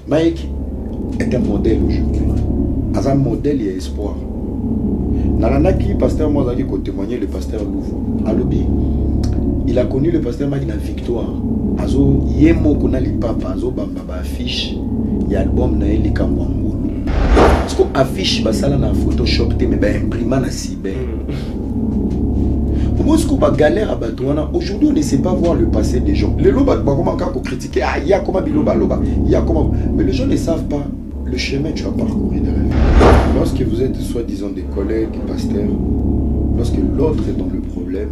Mike est un modèle aujourd'hui. As un modèle, il y a espoir. Nalanaki, pasteur moi qui a témoigné le pasteur Louvre. Alobi, il a connu le pasteur Mike dans la victoire. Azo yemo kona li papa azo bamba ba affiche ya album na eli kambangulu. Parce que affiche basala na Photoshop te mais ba imprima na cyber. Comment est-ce qu'on va galère à Batouana? Aujourd'hui, on ne sait pas voir le passé des gens. Les lobas, comment on critiquer, ah, il y a comment biloba loba, il y a comment. Mais les gens ne savent pas le chemin que tu as parcouru derrière. Lorsque vous êtes soi-disant des collègues, pasteurs, lorsque l'autre est dans le problème,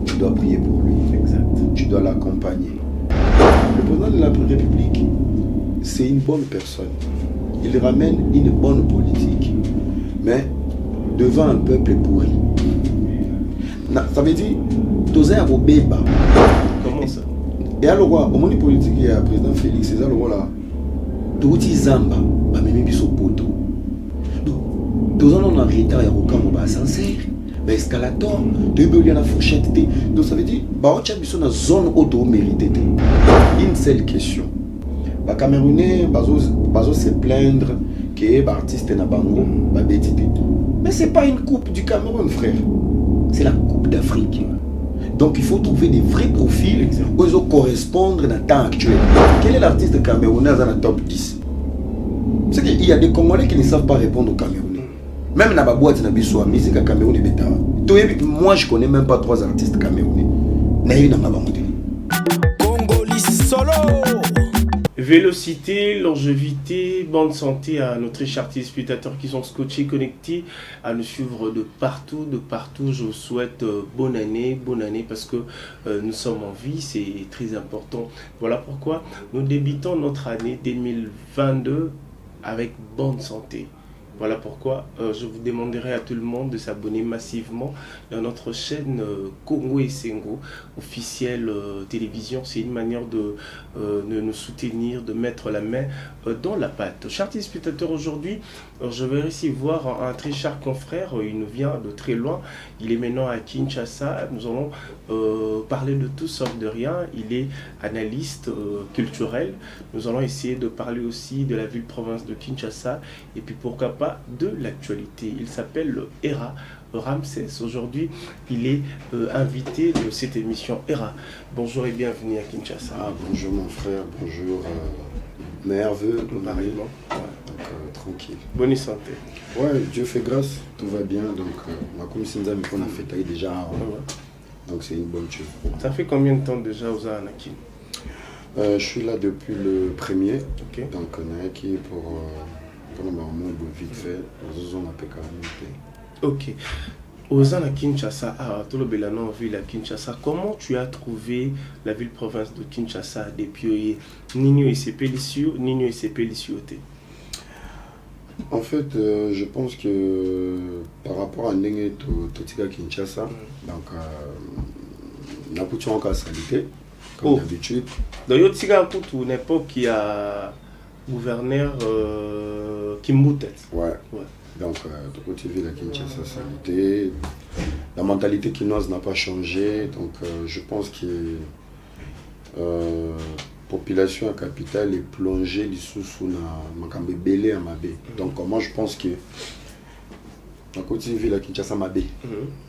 tu dois prier pour lui. Exact. Tu dois l'accompagner. Le président de la République, c'est une bonne personne. Il ramène une bonne politique. Mais devant un peuple pourri. Ça veut dire, tu as un béba. Comment ça? Et alors, au monde politique, il y a le président Félix, c'est ça le rôle là. Tu as Zamba, même biso poto. Tu as un retard, il y a un ascenseur, un escalator, tu as une fourchette. Donc ça veut dire, tu as une zone où tu as mérité. Une seule question. Les Camerounais vont se plaindre que les artistes na bango ba betité. Mais ce n'est pas une coupe du Cameroun, frère. C'est la Coupe d'Afrique. Donc il faut trouver des vrais profils qui correspondent à la temps actuel. Quel est l'artiste camerounais dans la top 10? C'est qu'il y a des Congolais qui ne savent pas répondre aux Camerounais. Même dans la boîte de la musique à Cameroun et Beta. Moi je ne connais même pas 3 artistes camerounais. Congolais solo. Vélocité, longévité, bonne santé à nos très chers téléspectateurs qui sont scotchés, connectés, à nous suivre de partout. Je vous souhaite bonne année parce que nous sommes en vie, c'est très important. Voilà pourquoi nous débutons notre année 2022 avec bonne santé. Voilà pourquoi je vous demanderai à tout le monde de s'abonner massivement dans notre chaîne Congo et Sengo, officielle télévision. C'est une manière de nous soutenir, de mettre la main dans la pâte. Chers téléspectateurs, aujourd'hui, je vais recevoir un très cher confrère. Il nous vient de très loin. Il est maintenant à Kinshasa. Nous allons parler de tout sauf de rien. Il est analyste culturel. Nous allons essayer de parler aussi de la ville-province de Kinshasa et puis pourquoi pas de l'actualité. Il s'appelle Era Ramsès. Aujourd'hui, il est invité de cette émission Era. Bonjour et bienvenue à Kinshasa. Bonjour mon frère, bonjour. Meilleurs vœux, pareillement. Donc tranquille. Bonne santé. Ouais, Dieu fait grâce, tout va bien. Donc, ma commission d'amis qu'on a fait déjà. Donc, c'est une bonne chose. Ça fait combien de temps déjà aux Anakin? Je suis là depuis le 1er. Okay. Donc, on est acquis pour le moment vite fait. Nous avons appelé Ok. Aux à Kinshasa, tout le Belano ville à Kinshasa, comment tu as trouvé la ville-province de Kinshasa depuis Nino et ses Pélicio, En fait, je pense que par rapport à Ndenge Totika Kinshasa, donc n'a pas en cas salité, comme d'habitude. Donc, il y a une époque qui a gouverneur Kimbutet. Ouais. Donc, côté ville à Kinshasa, salité. La mentalité quinoise n'a pas changé. Donc, je pense que la population à capitale est plongée sous la belé à Mabé. Donc, moi, je pense que la côté ville à Kinshasa, Mabé.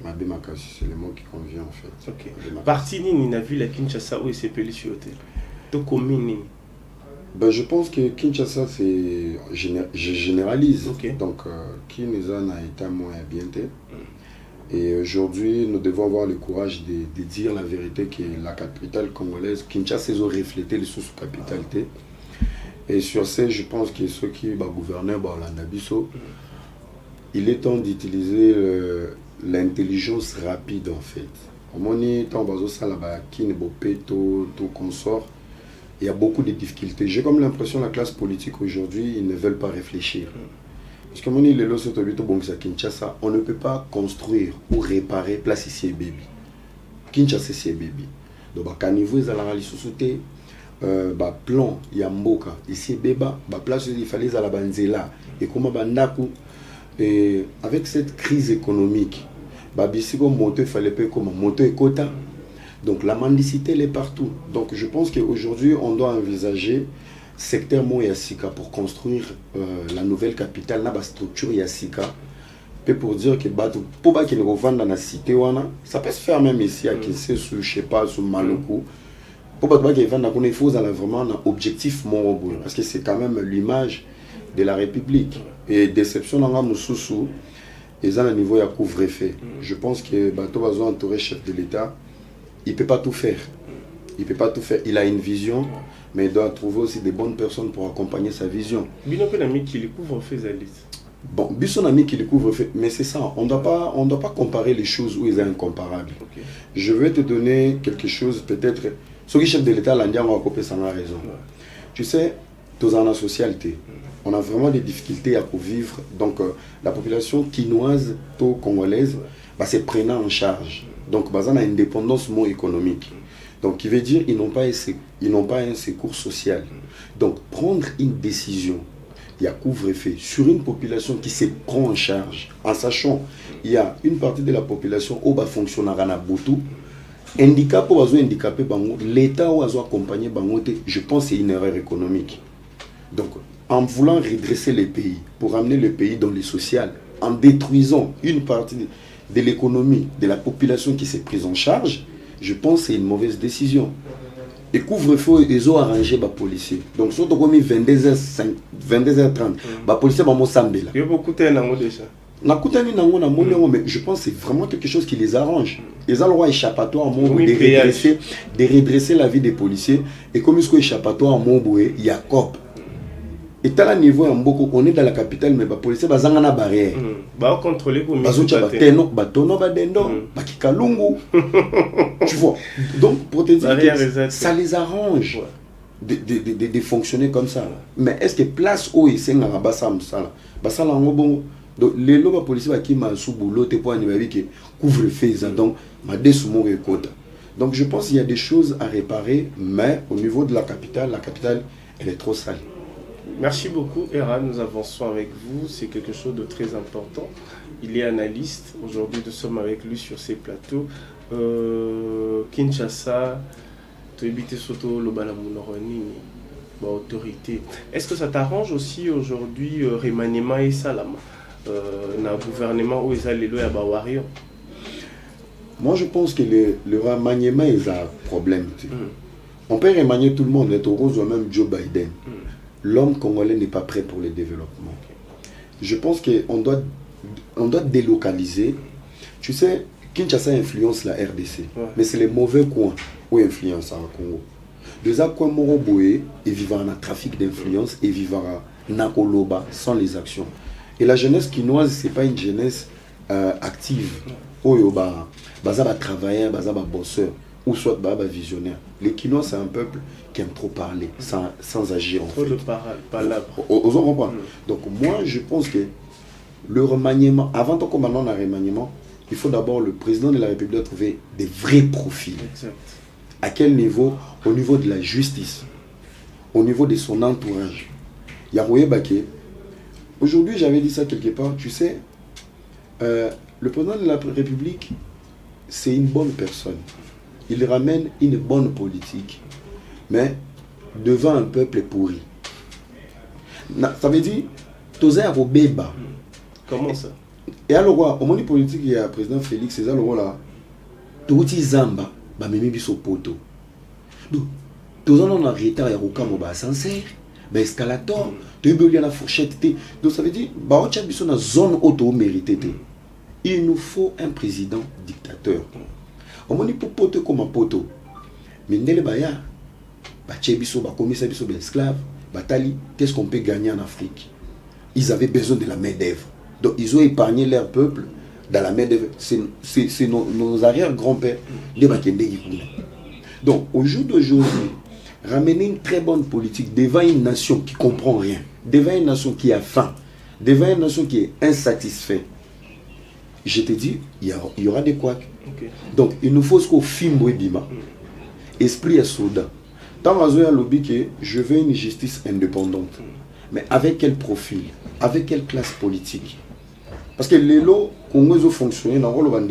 Mabé Makasi, c'est le mot qui convient en fait. Ok. Parti ni ville à Kinshasa où il s'est pelé sur le commune. Ben, je pense que Kinshasa, c'est je généralise. Okay. Donc, Kinshasa a été moins bien. Et aujourd'hui, nous devons avoir le courage de dire la vérité que la capitale congolaise, Kinshasa, ils ont reflété les sous-capitalités. Et sur ce, je pense que ceux qui gouvernent l'Andabiso, il est temps d'utiliser l'intelligence rapide en fait. Au moment où consort, il y a beaucoup de difficultés. J'ai comme l'impression que la classe politique aujourd'hui, ils ne veulent pas réfléchir. Parce que Kinshasa, on ne peut pas construire ou réparer place ici et baby. Kinshasa c'est baby. Donc à niveau ils allaient sous-souter plan yamboka ici beba place il fallait à la banzela et comment bandaku et avec cette crise économique babisiko moto il fallait pas comme moto et quota. Donc la mendicité elle est partout. Donc je pense qu'aujourd'hui on doit envisager secteur mo ya sika pour construire la nouvelle capitale na ba structure ya sika et pour dire que bato pour ba ki ne revendre dans la cité wana ça peut se faire même ici à Kinshasa sous je sais pas sous Maloko pour bato ba ki vendre qu'on il faut vraiment un objectif mon parce que c'est quand même l'image de la République et déception dans mususu et à niveau ya couvre-feu je pense que bato bazo entourer chef de l'État il peut pas tout faire. Il peut pas tout faire. Il a une vision, mais il doit trouver aussi des bonnes personnes pour accompagner sa vision. Bino pe ami qui le couvre fait Zalit. Bon, son ami qui le couvre fait, mais c'est ça. On doit pas comparer les choses où ils sont incomparables. Okay. Je vais te donner quelque chose peut-être. Ce qui chef de l'État l'Indien va couper sans raison. Ouais. Tu sais, tous en la socialité, on a vraiment des difficultés à vivre. Donc la population quinoise, congolaise, bah, c'est prenant en charge. Donc bah, on a une indépendance économique. Donc, qui veut dire qu'ils n'ont pas un secours social. Donc, prendre une décision, il y a couvre-feu sur une population qui se prend en charge, en sachant qu'il y a une partie de la population où va fonctionner à Boutou, handicap ou handicapé, l'État ou accompagné, je pense que c'est une erreur économique. Donc, en voulant redresser les pays, pour amener le pays dans le social, en détruisant une partie de l'économie, de la population qui s'est prise en charge, je pense que c'est une mauvaise décision. Et couvre-feu, ils ont arrangé les policiers. Donc, surtout comme 22h30, les policiers vont s'embêter. Il y a beaucoup de temps déjà. Mais je pense que c'est vraiment quelque chose qui les arrange. Ils ont le droit échappatoire de redresser la vie des policiers. Et comme ils sont échappatoire à Montboué, il y a COP. Et à la niveau, on est dans la capitale, mais les policiers sont dans la barrière. Ils vont contrôler pour mieux. Tu vois. Donc, pour te dire que ça les arrange de fonctionner comme ça. Mais est-ce que place où ils sont dans la bassam, donc, les policiers qui m'ont sous boulot, te pour animer qui couvre-feu, donc, donc, je pense qu'il y a des choses à réparer, mais au niveau de la capitale, elle est trop sale. Merci beaucoup, Era. Nous avançons avec vous. C'est quelque chose de très important. Il est analyste. Aujourd'hui, nous sommes avec lui sur ces plateaux. Kinshasa, Toebite Soto, Lobana Mounoroni, autorité. Est-ce que ça t'arrange aussi aujourd'hui, remaniement et Salama, dans le gouvernement où ils allaient le Bawario? Moi, je pense que le remaniement est un problème. On peut remanier tout le monde, être rose ou même Joe Biden. L'homme congolais n'est pas prêt pour le développement. Je pense qu'on doit délocaliser. Tu sais, Kinshasa influence la RDC, mais c'est les mauvais coins où influence le Congo. Deux coins Moroboé, ils vivent en trafic d'influence et vivent à Nakoloba sans les actions. Et la jeunesse quinoise, ce n'est pas une jeunesse active. Oyoba, bazaba travailleur, bazaba bosseur, ou soit bazaba visionnaire. Les Quinois, c'est un peuple qui aime trop parler, sans agir en fait. Trop de palabres. Osons comprendre. Donc moi, je pense que le remaniement, avant qu'on maintenant un remaniement, il faut d'abord le président de la République doit trouver des vrais profils. Exact. À quel niveau? Au niveau de la justice, au niveau de son entourage. Yaroué Baké. Aujourd'hui, j'avais dit ça quelque part, tu sais, le président de la République, c'est une bonne personne. Il ramène une bonne politique, mais devant un peuple pourri. Ça veut dire, tous à Robéba. Comment ça? Et alors, au monde politique, il y a le président Félix, c'est ça le rôle là. Tout Zamba, bah même biso poto. Donc, tous en ont arrêté à Yarouka Moba sincère, mais escalator, tu veux la fourchette. Donc ça veut dire, bah on tient biso dans zone auto méritée. Il nous faut un président dictateur. Au monde pour poto comme un poto. Mais n'est le baya, bah tchebiso, bah commissaire biso, bah esclave, bah tali, qu'est-ce qu'on peut gagner en Afrique? Ils avaient besoin de la main-d'œuvre. Donc ils ont épargné leur peuple dans la main-d'œuvre. C'est nos arrière-grands-pères. Donc au jour d'aujourd'hui, ramener une très bonne politique devant une nation qui ne comprend rien, devant une nation qui a faim, devant une nation qui est insatisfaite, je te dis, il y aura des couacs. Okay. Donc il nous faut ce qu'on filme Bima. Esprit à soldat. Tant que lobby que je veux une justice indépendante. Mais avec quel profil? Avec quelle classe politique? Parce que les lots Congo fonctionné dans le rôle.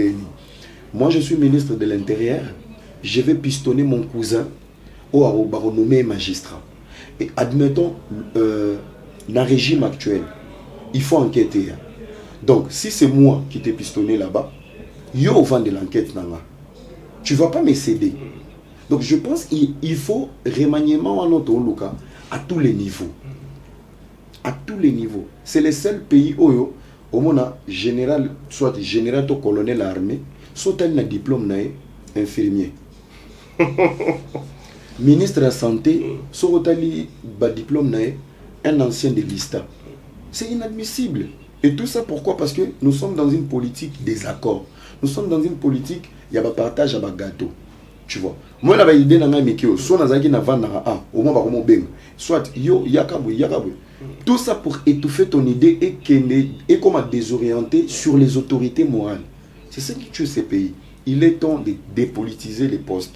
Moi je suis ministre de l'Intérieur. Je vais pistonner mon cousin au nommé magistrat. Et admettons, dans le régime actuel, il faut enquêter. Donc, si c'est moi qui t'ai pistonné là-bas, yo au vent de l'enquête, tu ne vas pas me céder. Donc, je pense qu'il faut remaniement en notre cas à tous les niveaux. À tous les niveaux. C'est le seul pays où au moins général, soit général ou colonel de l'armée, soit un diplôme infirmier. Ministre de la Santé, soit un diplôme un ancien de l'ISTA. C'est inadmissible. Et tout ça pourquoi? Parce que nous sommes dans une politique des accords. Nous sommes dans une politique, il y a un partage à un gâteau. Tu vois. Moi, la idée dans ma mikio, soit dans un vendre au moins par ben, soit yo yakabou. Tout ça pour étouffer ton idée et comment désorienter sur les autorités morales. C'est ce qui tue ces pays. Il est temps de dépolitiser les postes.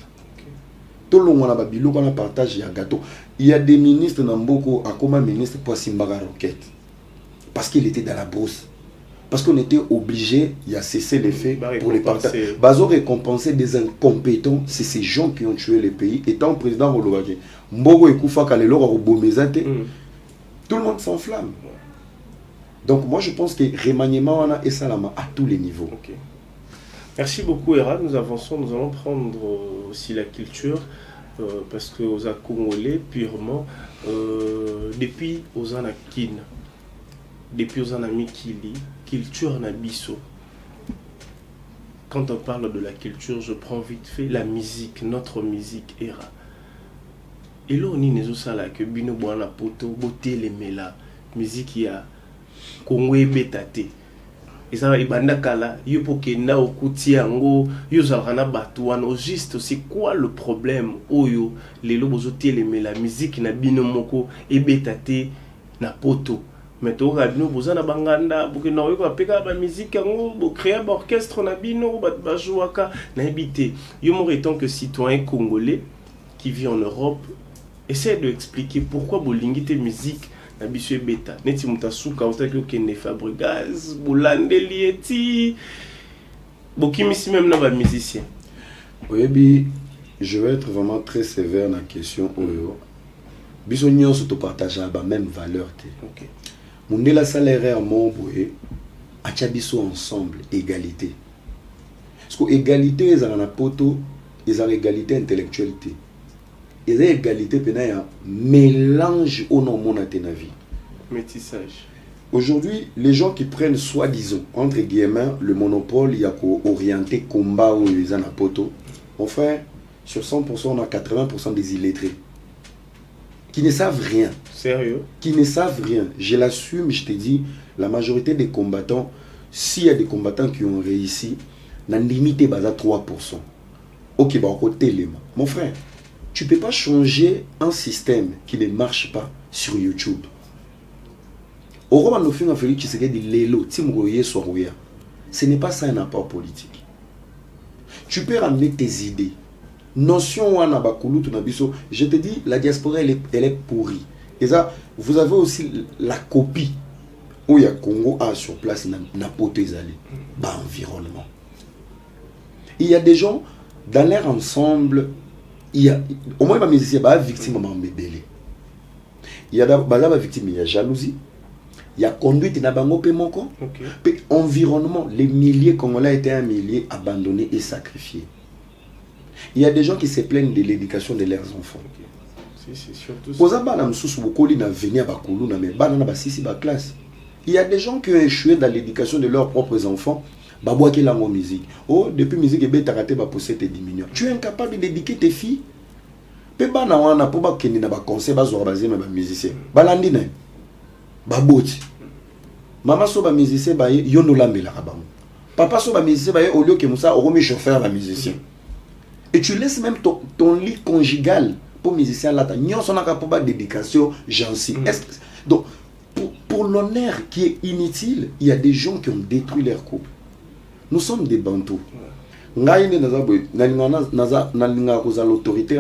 Tout le monde a babilou quand on partage un gâteau. Il y a des ministres dans beaucoup à comment ministre pour Simbaga Roquette. Parce qu'il était dans la brousse. Parce qu'on était obligé, il a cessé les faits pour les partager. Bazo récompenser des incompétents, c'est ces gens qui ont tué le pays. Étant président Rolobake, Mbogo et Koufa Kalelo Robomezate, tout le monde s'enflamme. Donc moi je pense que remaniement et salama à tous les niveaux. Okay. Merci beaucoup Era, nous avançons, nous allons prendre aussi la culture parce que aux Congolais purement depuis aux Anakin, depuis aux Anamikili, culture Nabiso. Quand on parle de la culture, je prends vite fait la musique, notre musique Era. Et là on y n'est ça là que bino boana poto boté les mela musique ya Congo betate. Et ça ibanda kala yo pokenda okuti yango yo zalana batouano juste c'est quoi le problème oyo lelo bozoté les mela musique na bino moko ebetate na poto. Mais to rabino bozana banganda bokena yo apeka ba musique yango bo créer ba orchestre na bino ba jouaka na habité. Yo mo étant que citoyen congolais qui vit en Europe. Essaye de expliquer pourquoi bolingite musique na biso beta neti mutasuka otaki okende Fabregas bolandeli eti bokimisi même na ba musicien. Oui, je vais être vraiment très sévère dans la question oyo. Biso nyonso to partager ba même valeur te. OK. Mundela salaire mon boye acha biso ensemble égalité. Parce que égalité ezala na poto ezala égalité intellectualité. Il y a égalité, il y a un mélange au nom de la vie. Métissage. Aujourd'hui, les gens qui prennent soi-disant, entre guillemets, le monopole, il y a orienté combat ou les anapoto. Enfin, sur 100%, on a 80% des illettrés. Qui ne savent rien. Sérieux? Qui ne savent rien. Je l'assume, je te dis, la majorité des combattants, s'il y a des combattants qui ont réussi, n'a limité à 3%. Ok, bah, côté les mains. Mon frère. Tu ne peux pas changer un système qui ne marche pas sur YouTube. Au Roman Nofin a fallu que ce soit des Lelo, Timroye, Sorouya. Ce n'est pas ça un apport politique. Tu peux ramener tes idées. Notion wana bakulu tunabiso. Je te dis, la diaspora elle est pourrie. Et ça, vous avez aussi la copie où il y a Congo a sur place na poto ezali, ba environnement. Il y a des gens dans leur ensemble. Il y a au moins les musiciens sont victimes de mbébélé. Il y a des victimes, il y a jalousie, il y a conduite na bango pe moko. Puis environnement, les milliers Congolais étaient un millier abandonnés et sacrifiés. Il y a des gens qui se plaignent de l'éducation de leurs enfants. C'est surtout ça. Il y a des gens qui ont échoué dans l'éducation de leurs propres enfants. Babouaki la musique. Oh, depuis musique et bête raté ba pousser tes diminuer. Tu es incapable d'éduquer tes filles. Pe bana wana po ba kendi na ba conseil ba zo bazé ma musicien. Balandi na. Baboti. Maman so ba musicien ba yo no lambela ka bango. Papa so ba musicien ba au lieu que musa o remis chauffeur ba musicien. Et tu laisses même ton lit conjugal pour musicien là ta nyon son aka po ba dédication gentil. Donc pour l'honneur qui est inutile, il y a des gens qui ont détruit leur couple. Nous sommes des bantous. L'autoritaire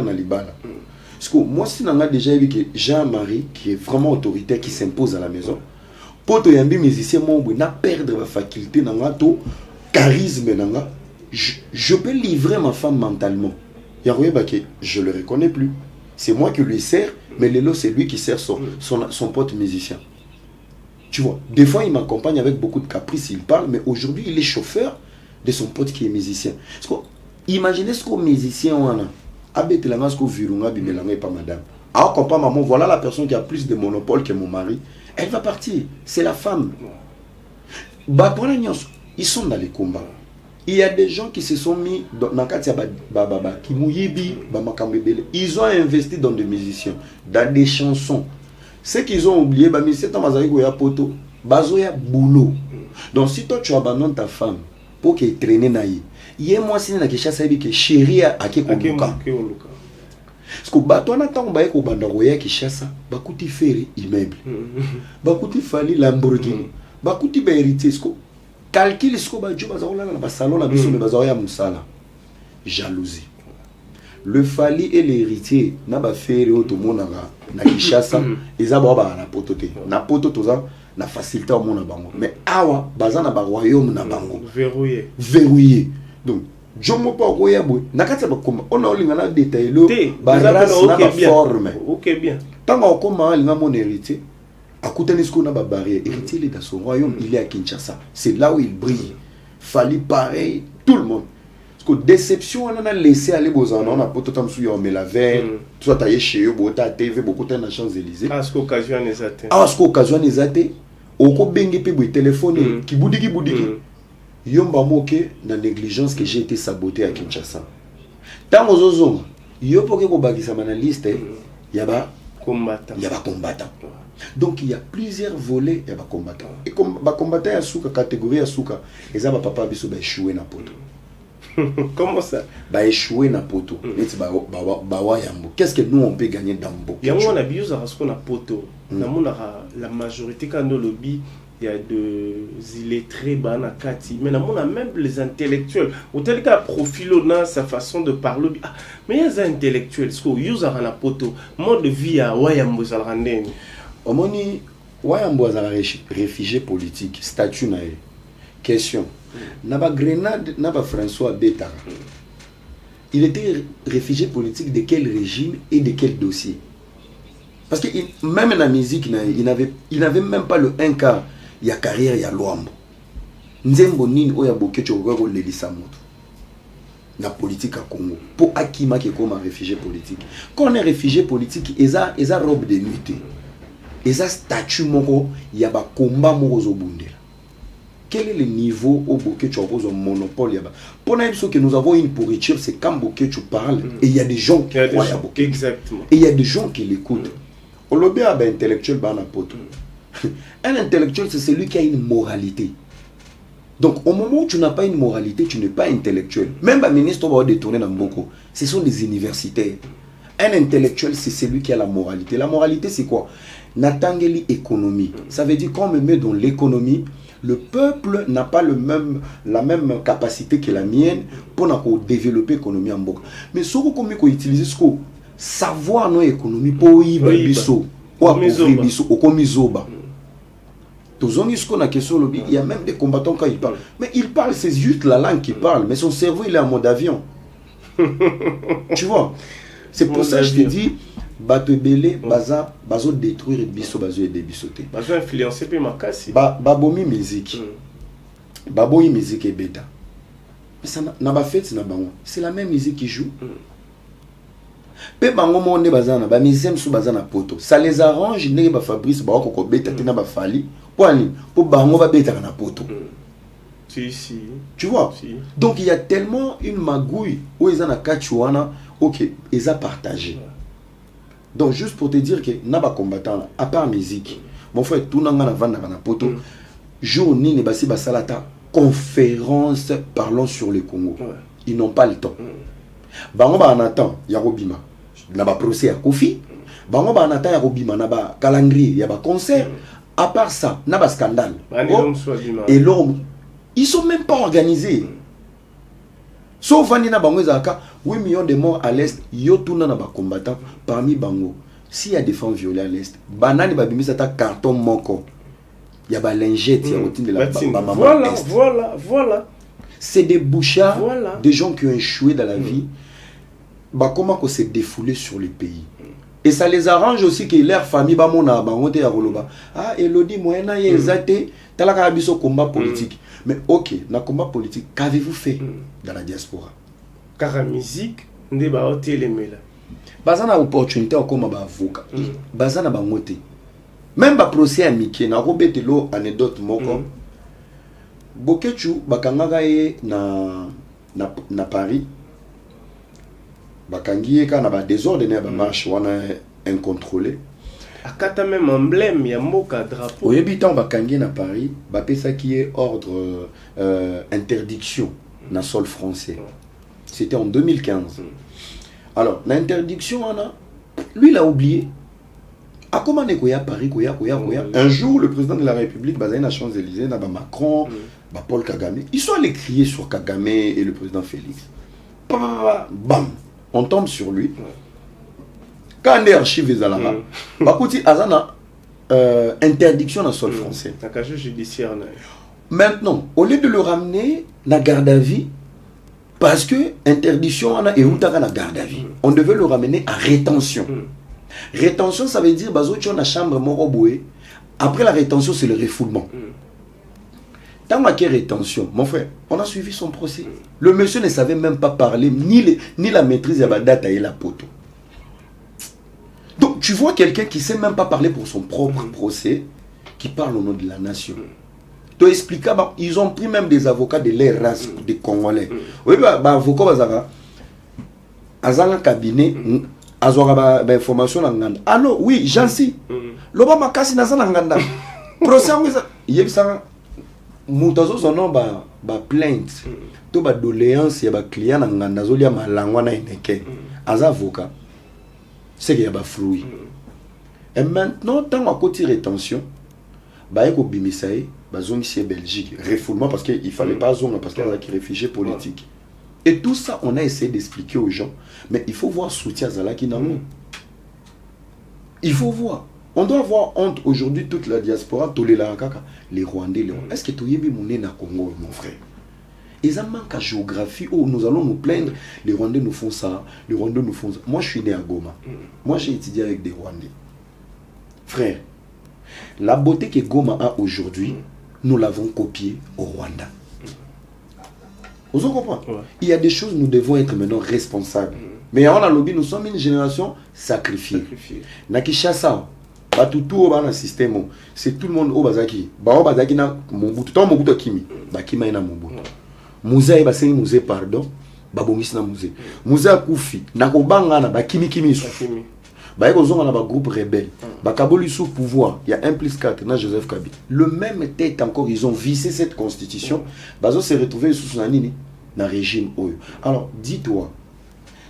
na libala. Parce que moi si n'a déjà vu que Jean-Marie qui est vraiment autoritaire qui s'impose à la maison, pour te yambi musicien mon na perdre ma faculté na to charisme na je peux livrer ma femme mentalement. Yaroye baké, je le reconnais plus. c'est moi qui lui sers, mais Lelo, c'est lui qui sert son pote musicien. Tu vois, des fois, il m'accompagne avec beaucoup de caprices, il parle, mais aujourd'hui, il est chauffeur de son pote qui est musicien. Imaginez ce qu'un musicien, on a. Abet-langa, ce qu'on virunga, bimelanga, et pas madame. Alors, quand pas maman, voilà la personne qui a plus de monopole que mon mari. Elle va partir. C'est la femme. Ils sont dans les combats. Il y a des gens qui se sont mis dans ils ont investi dans des musiciens, dans des chansons. Ce qu'ils ont oublié, c'est boulot. Donc si toi tu abandonnes ta femme pour qu'elle traîne naïe, il y a moi si na kisha sabi que chérie a kekoluka. Parce que bato na tango baye ko banda roya kishasa, bakuti ferry immeuble. Bakuti fali Lamborghini. Bakuti ba héritier sko. Calcule ce que tu vas avoir dans le salon, la mission de Bazaoya Moussala. Jalousie. Le Fali et l'héritier n'a pas fait au monde na Kishasa. Ils ont na pototé. Na pototoza na facilité au monde bango. Mais awa bazana ba royaume na bango. Verrouillé. Verrouillé. Donc Jomo pa roya boy. Na kati ba koma. On a lingana détail lo. Ba race na ba forme. OK bien. Tant qu'on commence linga mon héritier. À Koutanesco, on a une barrière. Héritier, il est dans son royaume, il est à Kinshasa. C'est là où il brille. Fallait pareil, tout le monde. Parce que déception, on a laissé aller aux gens. On a pas tout le temps on met la verre. Soit taillé chez eux, beaucoup de TV, beaucoup de Champs-Élysées. Ah, ce qu'occasion est atteint. Ah, ce qu'occasion est atteint. Au coup, bengi pe boy téléphone, qui boudiki. Yomba moke na négligence que j'ai été saboté à Kinshasa. Tant aux autres, yopo ke ko bakisa na liste, yaba combattant. Yaba combattant. Donc il y a plusieurs volets et combattants. Et comme combattant à souka catégorie à souka, les aba papa biso ba échouer na poto. Comment ça? Ba échouer na poto. Qu'est-ce que nous on peut gagner dans beaucoup? Il y a on a bios à ce qu'on a poto. La majorité quand nous lobby il y a des illettrés bana kati mais on a même les intellectuels au tel cas profil on sa façon de parler mais il y a des intellectuels ce qu'on use à la poto mode de vie à wayambo salrandeni. Omoni wayambo za réfugié politique statut na question naba Grenade naba François Betara il était réfugié politique de quel régime et de quel dossier parce que même dans la musique il n'avait même pas le 1 quart il y a carrière il y a Luambo nzembo nini oya bokecho ko lelisa moto na politique à Congo pour akima qui comme un réfugié politique quand on est réfugié politique eza robe de nuit eza statut moko ya ba combat moko zo bundela quel est le niveau au bokecho au monopole yaba pour nous que nous avons une pourriture c'est quand bokecho parle et il y a des gens qui croient à bokecho exactement et il y a des gens qui l'écoutent au lobby a ben intellectuel ba na poto. Un intellectuel, c'est celui qui a une moralité. Donc, au moment où tu n'as pas une moralité, tu n'es pas intellectuel. Même le ministre va détourner dans beaucoup. Ce sont des universitaires. Un intellectuel, c'est celui qui a la moralité. La moralité, c'est quoi? Natangeli économie. Ça veut dire qu'on me met dans l'économie, le peuple n'a pas la même capacité que la mienne pour développer l'économie en Boka. Mais ce qu'on peut utiliser, c'est savoir nos économies pour y biso, ou appauvrir biso, ou comme isoba. Il y a même des combattants quand ils parlent. Mais ils parlent, c'est juste la langue qu'ils parlent. Mais son cerveau, il est en mode avion. Tu vois? C'est pour ça que je te dis, bato belé, bazo détruire biso, bazo aider bisoté. Bazo influencer puis makasi. Babomi musique. Babomi musique et bêta. Mais ça n'a pas fait, c'est la même musique qui joue. Pe bango monde bazana ba misem sou bazana poto ça les arrange ne ba Fabrice ba ko beta tina ba fali pour bango ba beta na poto si tu vois si. Donc il y a tellement une magouille où ils en a kachuana OK ils a partagé donc juste pour te dire que na ba combattant à part musique mon frère tout nanga na vanda na poto journée ne basi ba salata conférence parlons sur le Congo ils n'ont pas le temps. Bango ba anatan ya robima na ba procès à Kofi bango ba anatan ya robima na ba calendrier ya ba concert à part ça na ba scandale et l'homme ils sont même pas organisés sauf vandi na bango ezaka 8 millions de morts à l'est yo tuna na ba combattants parmi bango s'il y a des femmes violées à l'est banani ba bimisa ta carton moko ya ba lingette ya routine de la voilà c'est des bouchards des gens qui ont échoué dans la vie. Bah comment qu'on s'est défoulé sur le pays. Et ça les arrange aussi que leur famille va mona bangote ya koloba. Ah, Elodie moyena yezate talaka biso combat politique. Mais OK, na combat politique, qu'avez-vous fait dans la diaspora? Car la musique, n'est pas au télémela. Bazana opportunité comme ba avocat. Bazana bangote. Même ba procès amiqué na robetelo anecdote moko. Bokechu bakangaka ye na Paris. Bakangi ka na ba désordre na ba marche wana incontrôlé. Akata même emblème ya mboka drapeau. Oyebi tant bakangi na Paris, ba pesa qui est ordre interdiction na sol français. C'était en 2015. Alors, l'interdiction lui il a oublié. A comment à Paris koya. Un jour le président de la République basé na Champs-Élysées na ba Macron, ba Paul Kagame, ils sont allés crier sur Kagame et le président Félix. Bam. On tombe sur lui. Quand on est archivé Zalama, Bakouti Azana, interdiction dans le sol français. Judiciaire. Maintenant, au lieu de le ramener dans la garde à vie, parce que interdiction et la garde à vie, on devait le ramener à rétention. Rétention, ça veut dire que la chambre moroboué. Après la rétention, c'est le refoulement. Tant qu'il y a rétention, mon frère, on a suivi son procès. Le monsieur ne savait même pas parler, ni la maîtrise de la date et la poteau. Donc, tu vois quelqu'un qui ne sait même pas parler pour son propre procès, qui parle au nom de la nation. Tu expliques, ils ont pris même des avocats de leur race, des Congolais. Oui, avocat, Azanga cabinet, Azora information en Nganda. Ah non, oui, j'en sais. Loba makasi na sana Nganda. Procès, il y a ça. Moutazo son nom ba plainte to ba doléance ya ba client na nganda zolia malangwa na ineke as avocat c'est qu'il y a ba fruit et maintenant tant à côté rétention ba eko bimisae ba zongi Belgique refoulement parce que il fallait pas zonga parce qu'il y a des réfugiés politiques et tout ça on a essayé d'expliquer aux gens mais il faut voir soutien zalaki nango il faut voir. On doit avoir honte aujourd'hui, toute la diaspora, les Rwandais, Est-ce que tu es bien na Congo, mon frère? Ils ont manqué de géographie où nous allons nous plaindre. Les Rwandais nous font ça, les Rwandais nous font ça. Moi, je suis né à Goma. Moi, j'ai étudié avec des Rwandais. Frère, la beauté que Goma a aujourd'hui, nous l'avons copiée au Rwanda. Vous comprenez? Il y a des choses, nous devons être maintenant responsables. Mais on a lobby, nous sommes une génération sacrifiée. Nakishasa. Tout au bas système, c'est tout le monde au bazaki. Ba bazaki na Mobutu, to Mobutu kimi, ba kima na Mobutu. Muza ba sengi muze pardon, ba bongisi na muze. Muza kufi na ko banga na ba kimi su. Ba eko zonga na ba groupe rebelle. Ba kaboli sous pouvoir, il y a 1 + 4 na Joseph Kabila. Le même tête encore, ils ont vissé cette constitution. Bazo s'est retrouvé sous nani na régime oyo. Alors, dis-toi,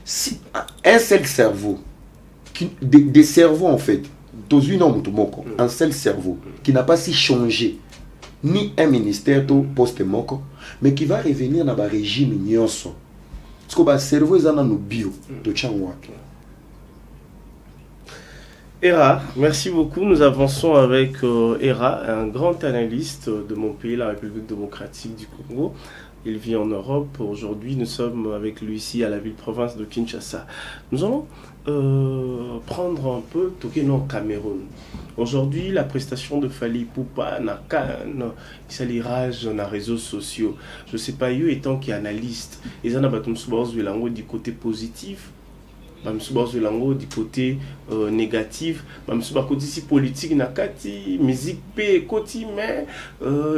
si un seul cerveau des cerveaux en fait un seul cerveau qui n'a pas si changé ni un ministère to poste moko mais qui va revenir dans le régime nyonso parce que le cerveau est dans nos bio to changwa. Era, merci beaucoup. Nous avançons avec Era, un grand analyste de mon pays, la République démocratique du Congo. Il vit en Europe. Aujourd'hui, nous sommes avec lui ici à la ville-province de Kinshasa. Nous allons prendre un peu Tokeno Cameroun. Aujourd'hui, la prestation de Fally Ipupa n'a qu'un salirage dans les réseaux sociaux. Je ne sais pas, eux étant qui analyste, ils en ont du côté positif. Du côté négatif, côté politique, nakati musique p côté mais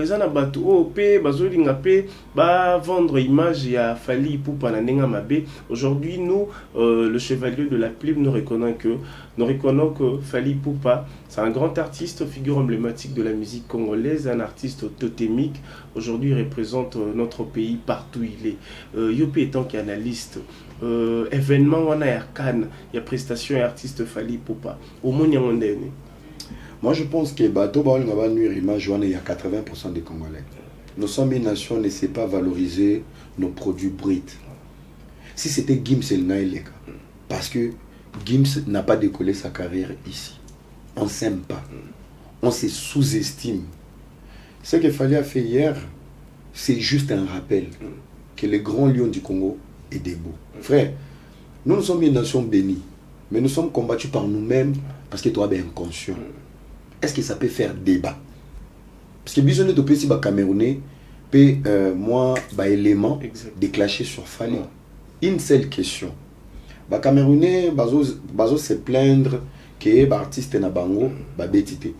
ezana bato o p bazolinga p ba vendre image ya Fally Ipupa na nenga mabe. Aujourd'hui nous le chevalier de la plume nous reconnaissons que Fally Ipupa c'est un grand artiste, figure emblématique de la musique congolaise, un artiste totémique. Aujourd'hui il représente notre pays partout où il est. Yopi étant qui analyste événement on a Cannes, il y a prestation et artiste Fally Ipupa au moins moi je pense que bateau va nuire image il y a 80% des Congolais. Nous sommes une nation ne sait pas valoriser nos produits bruts. Si c'était Gims et le parce que Gims n'a pas décollé sa carrière ici. On ne s'aime pas, on se sous-estime. Ce que Fally a fait hier, c'est juste un rappel que le grand lion du Congo est debout. Frère, nous sommes une nation bénie. Mais nous sommes combattus par nous-mêmes parce que toi, tu es inconscient. Est-ce que ça peut faire débat? Parce que besoin de si les Camerounais peut moi élément déclenché sur Fali. Une seule question. Les Camerounais bazo se plaindre que les artistes na bango ba betité.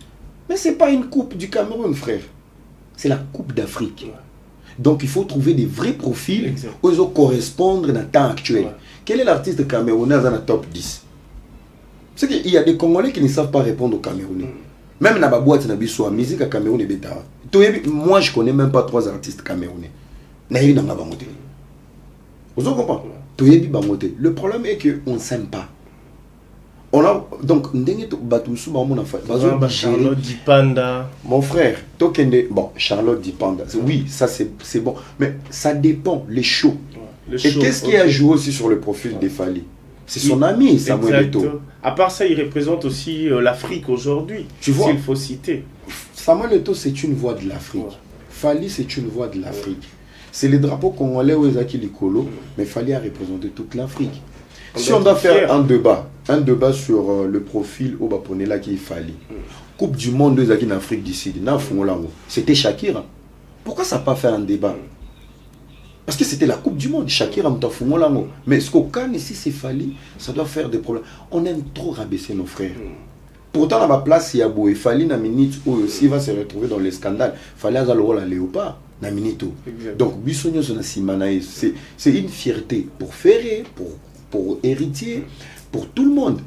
Mais c'est pas une coupe du Cameroun, frère. C'est la coupe d'Afrique. Donc il faut trouver des vrais profils où ils correspondent dans le temps actuel. Quel est l'artiste camerounais dans le top 10? C'est qu'il y a des Congolais qui ne savent pas répondre aux Camerounais. Même dans la boîte de la musique à Cameroun et Beta. Moi, je ne connais même pas 3 artistes camerounais. Vous comprenez? Le problème est qu'on ne s'aime pas. On a donc Charlotte Dipanda. Mon frère, bon, Charlotte Dipanda. Oui, ça c'est bon. Mais ça dépend, les shows. Et qu'est-ce qui a joué aussi sur le profil des Fali? C'est son ami, Samuel Eto'o. À part ça, il représente aussi l'Afrique aujourd'hui. Tu vois, s'il faut citer. Samuel Eto'o, c'est une voix de l'Afrique. Fali, c'est une voix de l'Afrique. C'est le drapeau congolais où Ezaki Likolo, mais Fali a représenté toute l'Afrique. Si on doit faire un débat sur le profil au Baponela qui est Fali, Coupe du Monde de Ezaki en Afrique d'ici, c'était Shakira. Pourquoi ça n'a pas fait un débat? Parce que c'était la Coupe du Monde, Shakira Mtafungolango. Mais ce qu'au cas ici c'est Fali, ça doit faire des problèmes. On aime trop rabaisser nos frères. Pourtant, à ma place, il y a Boé Fali, na minute où s'il va se retrouver dans les scandales, Fali a le rôle à Léopard, na minute. Donc, Bissonio Simanaï, c'est une fierté pour Ferré, pour héritier, pour tout le monde.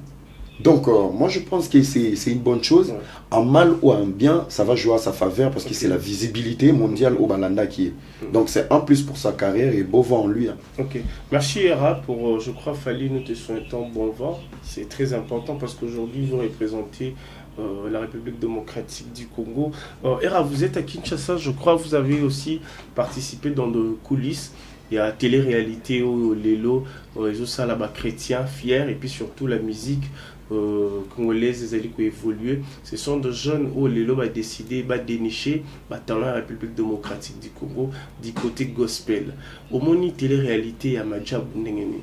Donc, moi je pense que c'est une bonne chose. En mal ou en bien, ça va jouer à sa faveur parce que c'est la visibilité mondiale au Balanda qui est. Donc, c'est un plus pour sa carrière et beau vent en lui. Ok. Merci Hera pour, je crois, Fali, nous te souhaitons bon vent. C'est très important parce qu'aujourd'hui, vous représentez la République démocratique du Congo. Hera, vous êtes à Kinshasa, je crois, vous avez aussi participé dans de coulisses. Il y a télé-réalité au Lelo, réseau Salaba chrétien, fier, et puis surtout la musique congolaise, les alliés qui évoluent. Ce sont des jeunes où Lelo va décider, va dénicher, dans la République démocratique du Congo, du côté gospel. Au moni télé-réalité à Madjab Ndengeni.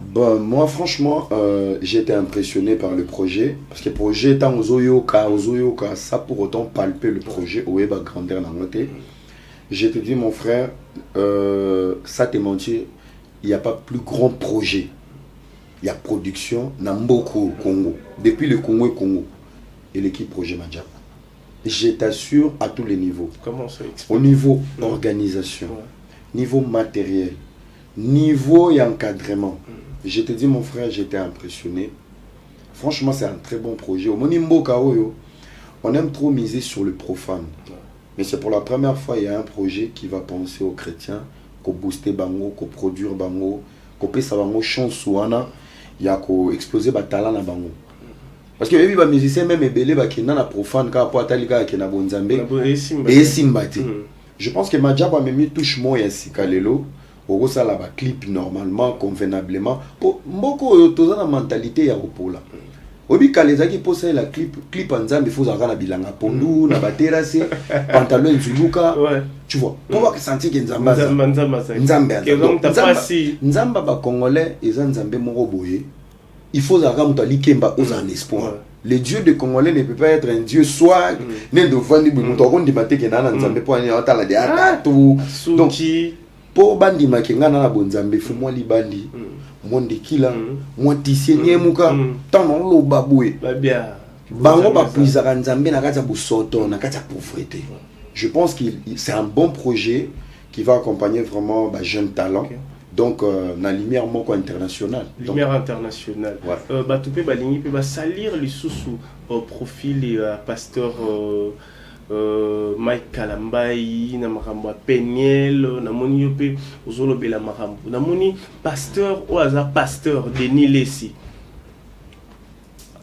Bon, moi franchement, j'ai été impressionné par le projet, parce que le projet étant aux Oyoka, ça pour autant palper le projet, où est la grandeur dans notre. Je te dis mon frère, ça te mentir, il n'y a pas plus grand projet. Il y a production dans beaucoup au Congo. Depuis le Congo et l'équipe projet Madjab. Je t'assure à tous les niveaux. Comment ça explique? Au niveau organisation, niveau matériel, niveau et encadrement. Je te dis mon frère, j'étais impressionné. Franchement, c'est un très bon projet. Au Monimboka, on aime trop miser sur le profane. Mais c'est pour la première fois, il y a un projet qui va penser aux chrétiens, qu'on booster bango, qu'on produire bango, qu'on paye sa bango chance ouana, il y a qu'on exploser ba talent na bango. Parce que les musiciens même ébélé ba qui na profane ka po atalika ki na bonzambe et simbati. Je pense que Madjab a même touche moi ya sikalelo, oko sala ba clip normalement convenablement pour mboko toza na mentalité ya opola. Obi kalezaki posa la clip ensemble il faut zaka na bilanga pondu na baterase pantalon nzuluka tu vois pour voir que sentir que nzamba ba congolais et nzambe moko boye il faut zaka muto alikemba aux en espoir. Le dieu de congolais ne peut pas être un dieu soit ne dovandi muto ondi mateke na nzambe po ani atala de atatu donc pour bandi makenga na bonzambe fu moi libandi monde kila moi tisenye muka tant lo baboué bango ba puisaka nzambe na kati ya busoto na kati ya pauvreté. Je pense que c'est un bon projet qui va accompagner vraiment bah, jeunes talents. Donc na lumière moko internationale. Lumière internationale. Batupe balingi pe ba salir lisusu au profil et pasteur Mike Kalambai na makambo Peniel na moni yope ozolobela makambo na moni pasteur ou hasard pasteur Denis Lessi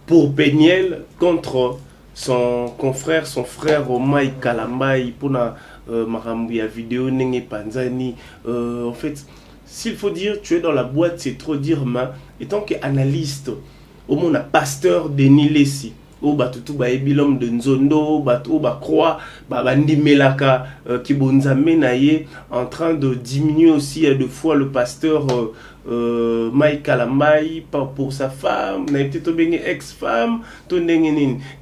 pour Peniel contre son confrère son frère Mike Kalambai pour na makambo ya vidéo nenge panzani en fait s'il faut dire tu es dans la boîte c'est trop dire mais étant qu'analyste au moins pasteur Denis Lessi o batutu ba ebilom de nzondo batu ba croix ba bandimelaka ki bonzambe na ye en train de diminuer aussi de fois le pasteur Mike Kalamai pour sa femme, n'a été une ex-femme,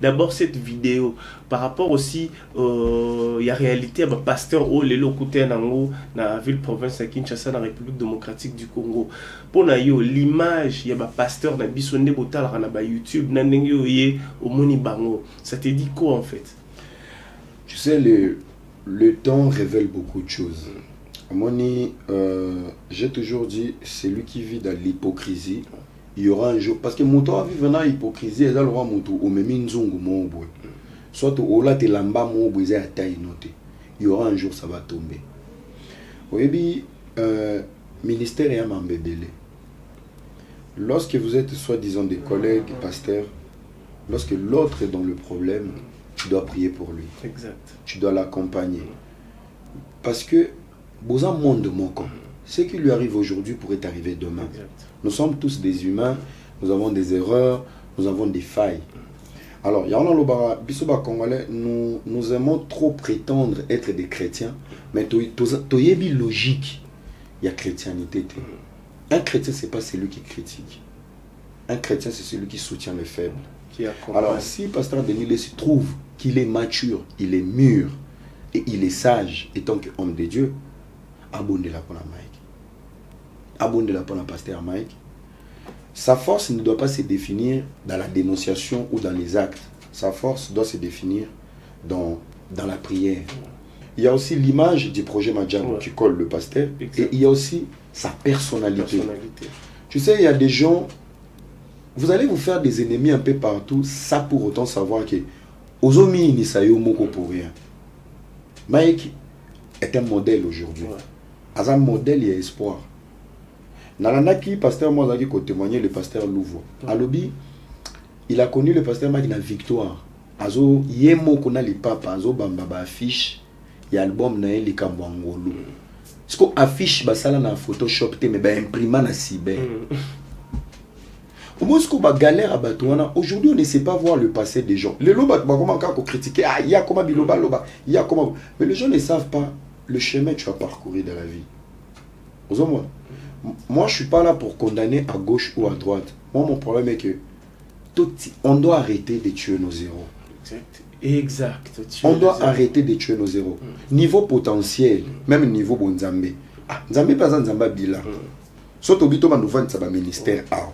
d'abord cette vidéo par rapport aussi il y a réalité à pasteur au lelo côté nango na ville province à Kinshasa dans la République démocratique du Congo pour na yo l'image il y a pasteur na bisonde botal na ba YouTube na ndenge yo yé au moni bango, ça te dit quoi en fait? Tu sais, le temps révèle beaucoup de choses. Moni, j'ai toujours dit, celui qui vit dans l'hypocrisie, il y aura un jour. Parce que mon temps vivre dans l'hypocrisie, il y a le roi Moutou, ou même Nzungu Mouboui. Soit au là, tu lamba Mouboui, il y aura un jour, ça va tomber. Oui, ministère est un membébélé. Lorsque vous êtes soi-disant des collègues, pasteurs, lorsque l'autre est dans le problème, tu dois prier pour lui. Exact. Tu dois l'accompagner. Parce que, besoin monde de mon camp. Ce qui lui arrive aujourd'hui pourrait arriver demain. Exact. Nous sommes tous des humains, nous avons des erreurs, nous avons des failles. Alors, Congolais, nous aimons trop prétendre être des chrétiens, mais toyebi logique, il y a chrétienté. Un chrétien, ce n'est pas celui qui critique. Un chrétien, c'est celui qui soutient les faibles. Alors, si Pasteur Denis Lessi trouve qu'il est mature, il est mûr, et il est sage, étant qu'homme de Dieu, abonnez-la pour la Mike. Abonnez-la pour la Pasteur Mike. Sa force ne doit pas se définir dans la dénonciation ou dans les actes. Sa force doit se définir dans la prière. Il y a aussi l'image du projet Madjam qui colle le pasteur. Exact. Et il y a aussi sa personnalité. Tu sais, il y a des gens, vous allez vous faire des ennemis un peu partout, ça pour autant savoir que Ozomi ni sayo moko pour rien. Mike est un modèle aujourd'hui. As un modèle, il y a espoir. Nalanaki, pasteur Mozaki, qui a témoigné le pasteur Louvo. À Lobi, il a connu le pasteur Mike dans la victoire. Azo, yemo kona li papa, azo bamba affiche, il y a album na li kambwangolo. Ce qu'on affiche, basala na Photoshop, mais ba imprimant na cyber. Au moins, ce qu'on va galère à Batouana, aujourd'hui, on ne sait pas voir le passé des gens. Les lobas, comment on critiquer, il y a comment biloba, loba, il y a comment. Mais les gens ne savent pas le chemin que tu as parcouru dans la vie. Moi, je ne suis pas là pour condamner à gauche ou à droite. Moi, mon problème est que on doit arrêter de tuer nos héros. Exact. On doit arrêter de tuer nos héros. Niveau potentiel, même niveau bon Nzambé. Nzambé pas Nzamba bila. Soto bito manouvan ça va ministère A.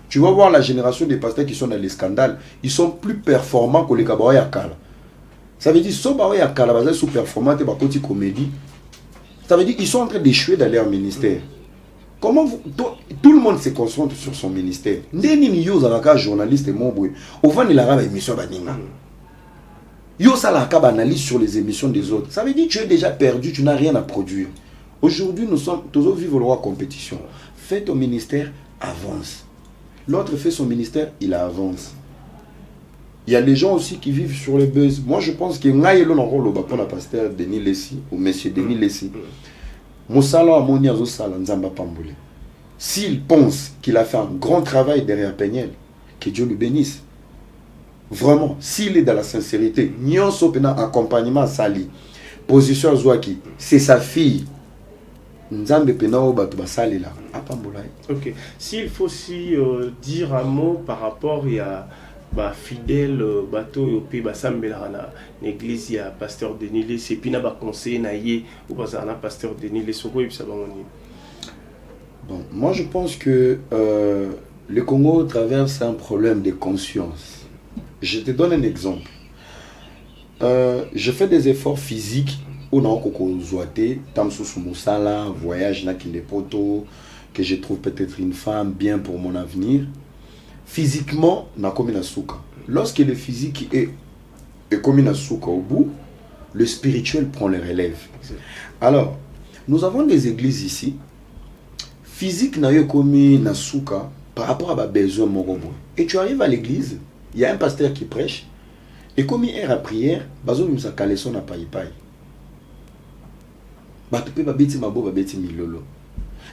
Tu vas voir la génération des pasteurs qui sont dans les scandales, ils sont plus performants que les Kabaoya Kala. Ça veut dire que Kabaoya Kala sous performant et comédie. Ça veut dire qu'ils sont en train d'échouer dans leur ministère. Comment tout le monde se concentre sur son ministère. Ndeni ni yo zalaka journaliste mobwe. Au fond il a émission baninga. Yo salaka analyse sur les émissions des autres. Ça veut dire que tu es déjà perdu, tu n'as rien à produire. Aujourd'hui nous sommes tous vivre le roi compétition. Fais ton ministère, avance. L'autre fait son ministère, il avance. Il y a les gens aussi qui vivent sur les buzz. Moi, je pense que pour la pasteur Denis Lessi ou monsieur Denis Lessi, s'il pense qu'il a fait un grand travail derrière Peignel, que Dieu lui bénisse. Vraiment, s'il est dans la sincérité, Nyonso Pena accompagnement Sali, position Zouaki, c'est sa fille. Ok. S'il faut aussi dire un mot par rapport à fidèle bateau au pays basambelana l'église il y a pasteur Denis Lessi et puis na ba conseiller naïe ou bazana pasteur Denis Lessi ko yebisa bangoni. Bon, moi je pense que le Congo traverse un problème de conscience. Je te donne un exemple. Je fais des efforts physiques. On a encore zoité, tamsous musala, voyage na kindepoto, que je trouve peut-être une femme bien pour mon avenir. Physiquement, na komi na souka. Lorsque le physique est komi na souka au bout, le spirituel prend le relève. Alors, nous avons des églises ici. Physique na yo komi na souka par rapport à ma besoin morobo. Et tu arrives à l'église, il y a un pasteur qui prêche, et comme il est à prière, bazo nous a calé son apaipai.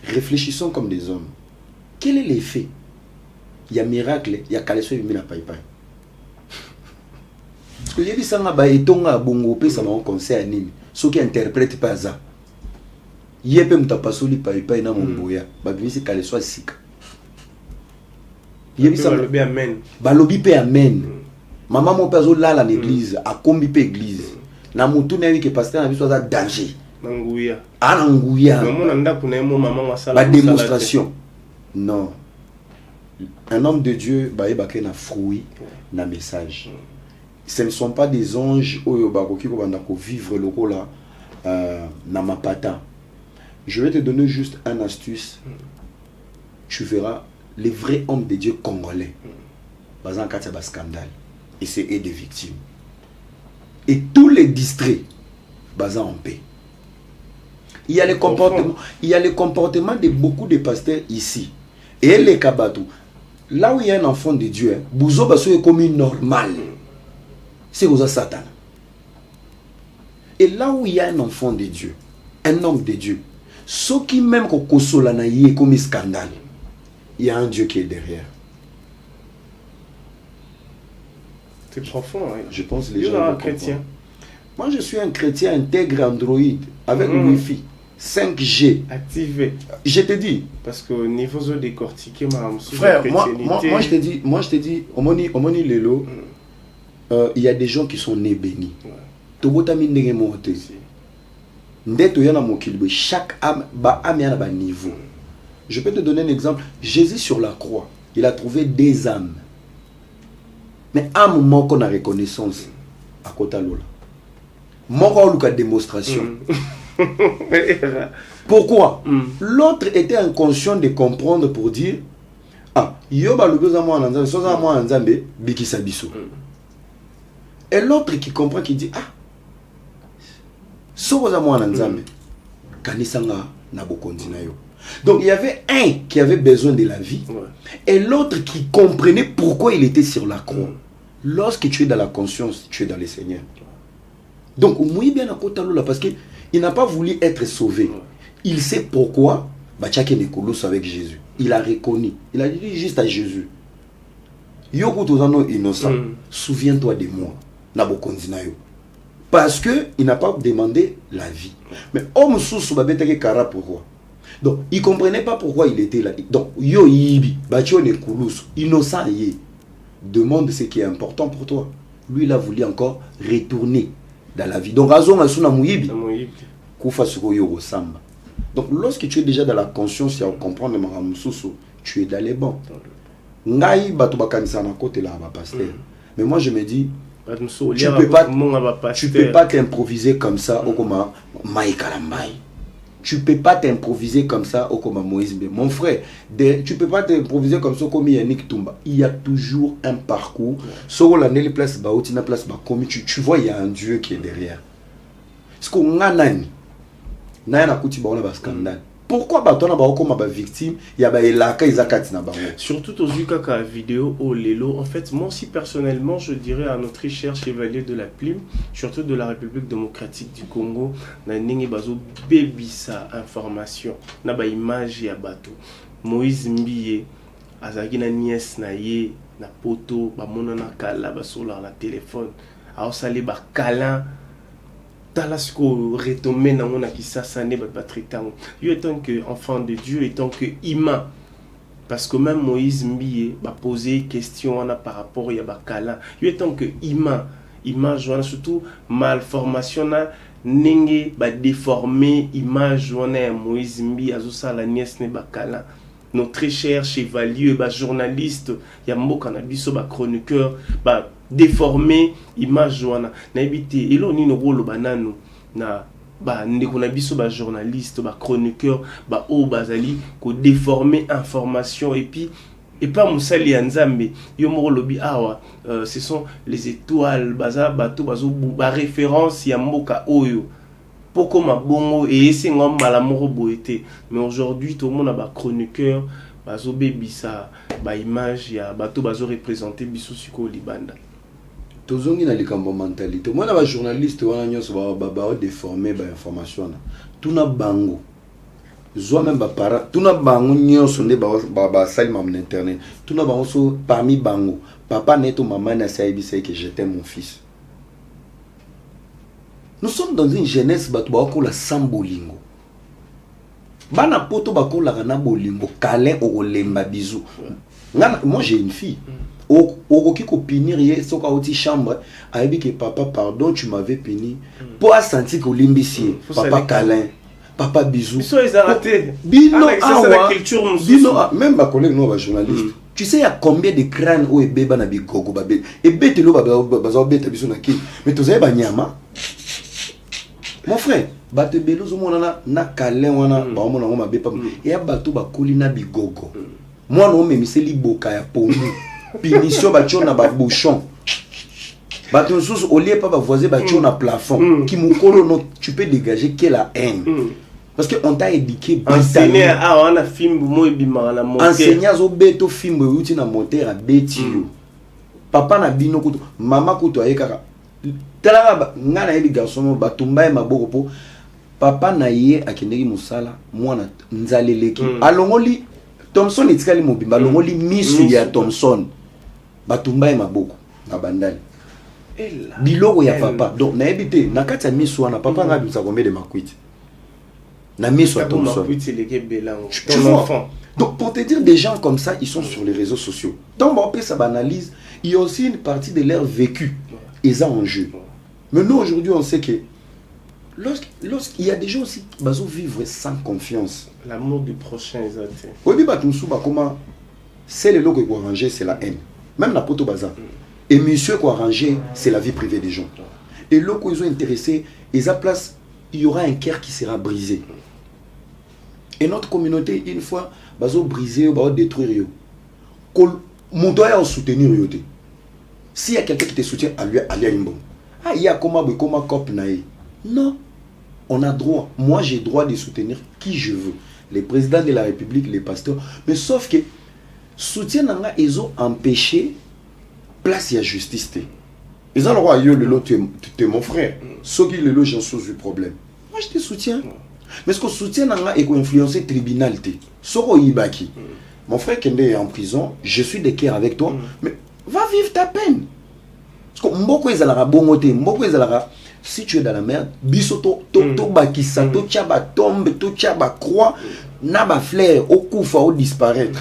Réfléchissons comme des hommes. Quel est l'effet? Il y a miracle, il y a calesson et paipai. Parce que il y a des gens qui ont un concert, ceux qui interprètent pas ça. Yepe mutapasoli paipai na mumboya. Babimisi kale soit sika. Yebisa balobi amen. Balobi pe amen. Maman mon père là l'église, a combi pe église. Na mutu na que pasteur na biso za danger. Nanguya. Ah nanguya. Maman nanda kuna mo maman wasala. Ba démonstration. Non. Un homme de Dieu ba yeba ke na fruit na message. Ce ne sont pas des anges oyo bakoki ko banda ko vivre le rôle là na mapata. Je vais te donner juste une astuce. Tu verras les vrais hommes de Dieu congolais. Bazan kataba scandale. Et c'est des victimes. Et tous les distraits, bazan en paix. Il y a les comportements de beaucoup de pasteurs ici. Et les kabatou. Là où il y a un enfant de Dieu, Bouzo Basso est comme une normale. C'est aux Satan. Et là où il y a un enfant de Dieu, un homme de Dieu, ceux qui même est comme un scandale, il y a un Dieu qui est derrière. C'est profond. Hein. Je pense que les gens gens un chrétien. Moi, je suis un chrétien intègre Android avec Wi-Fi 5G. Activé. Je te dis. Parce qu'au niveau de décortiquer, frère, moi, je te dis, au Moni Lelo, il y a des gens qui sont nés bénis. Chaque âme a un niveau. Je peux te donner un exemple. Jésus sur la croix, il a trouvé des âmes. Mais à un moment qu'on a reconnaissance, à côté de l'autre. Mon démonstration. Pourquoi? L'autre était inconscient de comprendre pour dire ah, yoba le besoin moi en soza moi en Zambé, bikisa biso. Et l'autre qui comprend qui dit ah, soza moi en Zambé, kanisanga na bokondi na yo. Donc il y avait un qui avait besoin de la vie et l'autre qui comprenait pourquoi il était sur la croix. Lorsque tu es dans la conscience, tu es dans le Seigneur. Donc, bien parce qu'il n'a pas voulu être sauvé. Il sait pourquoi Bachake Nekolos avec Jésus. Il a reconnu. Il a dit juste à Jésus. Yoko Tozano innocent, souviens-toi de moi. Parce qu'il n'a pas demandé la vie. Mais homme sous Babetake Kara pourquoi? Donc, il ne comprenait pas pourquoi il était là. Donc, Yo Yibi, Bachio Nekolos, innocent yé. Demande ce qui est important pour toi. Lui, il a voulu encore retourner dans la vie. Donc, donc lorsque tu es déjà dans la conscience et à comprendre tu es dans les bons. Mais moi, je me dis, tu peux pas t'improviser comme ça au comme Maïkalamai. Tu peux pas t'improviser comme ça au comme Moïse. Mon frère, tu peux pas t'improviser comme ça comme Yannick Toumba. Il y a toujours un parcours. Sur la place Baotina place Bakomi, tu vois il y a un Dieu qui est derrière. Parce qu'on a nani. Nana kuti ba on scandale. Pourquoi batona ba comme ba victime, il y a ba elaka izakati na bango. Surtout aux Yukaka vidéo au Lelo, en fait moi aussi personnellement, je dirais à notre cher chevalier de la plume, surtout de la République démocratique du Congo, na ningi bazo bebisa information, na ba image ya bato. Moïse Mbiye azaki na nièce na ye na poto ba monana kala ba sur la téléphone. A osali ba câlin Talasco retomé dans mon akisasa ne ba traitant. Yo étant que enfant de Dieu, étant que humain. Parce que même Moïse Mbiye va poser question par rapport à Bakala. Yo étant que humain, image surtout malformation na nenge ba déformé image Moïse Mbiye azosa la nièce ne Bakala. Notre très cher chevalier, journaliste, Yambo Kanabiso, chroniqueur, déformé, image joana. N'habité, et l'on y no rôle banano, na Nekonabiso, journaliste, chroniqueur, o bazali, ko déformé information, et puis, et pas Moussali Anzambe, Yomoro Lobi Awa, ce sont les étoiles, baza, bato, bazo, référence, Yamboka Oyo. Pourquoi ma bongo et c'est un malamoro boité. Mais aujourd'hui, tout le monde a un chroniqueur, bazo bebisa, ba image, ya bato bazo représenté biso suko libanda. Tozongi na likambo mentalité. Moi na ba journaliste wana nyonso ba déformer ba information na. Tuna bango. Zo même ba para, tuna bango nyonso ne ba salima mon internet. Tuna bango so parmi bango. Papa neto maman na saibisa que j'étais mon fils. Nous sommes dans une jeunesse batouako la sambolingo. bana poto bakolaka na bolimbo câlin okolemba bisou. Moi j'ai une fille. Okoki ko punir ye soka oti chambre ayebi que papa pardon tu m'avais puni pour sentir que limbisi papa câlin papa bisou. Ils sont ratés. Bino c'est la culture bino même ba collègue non ba journaliste. Tu sais il y a combien de crânes au beba na bigogo babé et bete lo bazo beta biso na ki mais tozaye ba nyama. Mon frère bato belozo mona na câlin wana ba mona ngoma bepa et ya bato ba koli na bigogo. Moi non mais c'est liboka ya pondu. Punition batio na ba bouchon. Bato sous au lieu pas ba voisin batio na plafond. Qui mukolo non tu peux dégager quelle la haine. Parce que on t'a éduqué enseigné on a film mo ebima na monter. Enseigné zo beto film uti na monter a betio. Papa na bino kuto mama kuto ayekaka. Tala ngana yebi garçon batumba e maboko po papa na ye akendeki musala mwana nzaleleki. Alongoli Thompson etikali mobimba longoli misu ya Thompson batumba e maboko na bandali biloko ya papa donc na ebité na kati ya misu wana papa nga bisa combien de makwiti na misu ya Thompson tu vois. Donc pour te dire des gens comme ça ils sont sur les réseaux sociaux donc on peut ça banalise il y a aussi une partie de leur vécu et ça en jeu mais nous aujourd'hui on sait que lorsqu'il y a des gens aussi qui vivent sans confiance. L'amour du prochain est athée. Oui, mais comment c'est le lot qui est arrangé, c'est la haine. Même la poto bazar. Et monsieur qui est arrangé, c'est la vie privée des gens. Et l'eau qu'ils ont intéressé, ils à place, il y aura un cœur qui sera brisé. Et notre communauté, une fois, bazo brisé, bazo détruire. Mon doigt à soutenir. S'il y a quelqu'un qui te soutient, à lui, aller à une bombe. Ah, il y a comment cop naï. Non, on a droit. Moi, j'ai droit de soutenir qui je veux. Les présidents de la République, les pasteurs. Mais sauf que soutien nanga, ils ont empêché place et justice. Ils ont le roi, le lot, tu es mon frère. Ceux qui le lot, j'en suis du problème. Moi, je te soutiens. Mais ce que soutien nanga est influencé le tribunal. Soro Ibaki. Mon frère Kende est en prison. Je suis de cœur avec toi. Mais va vivre ta peine. Parce que Mboko est à la bongote. Mboko est à la. Si tu es dans la merde, bisoto to bakisa to tchaba tombe to tchaba croix na ba flair au koufa au disparaître.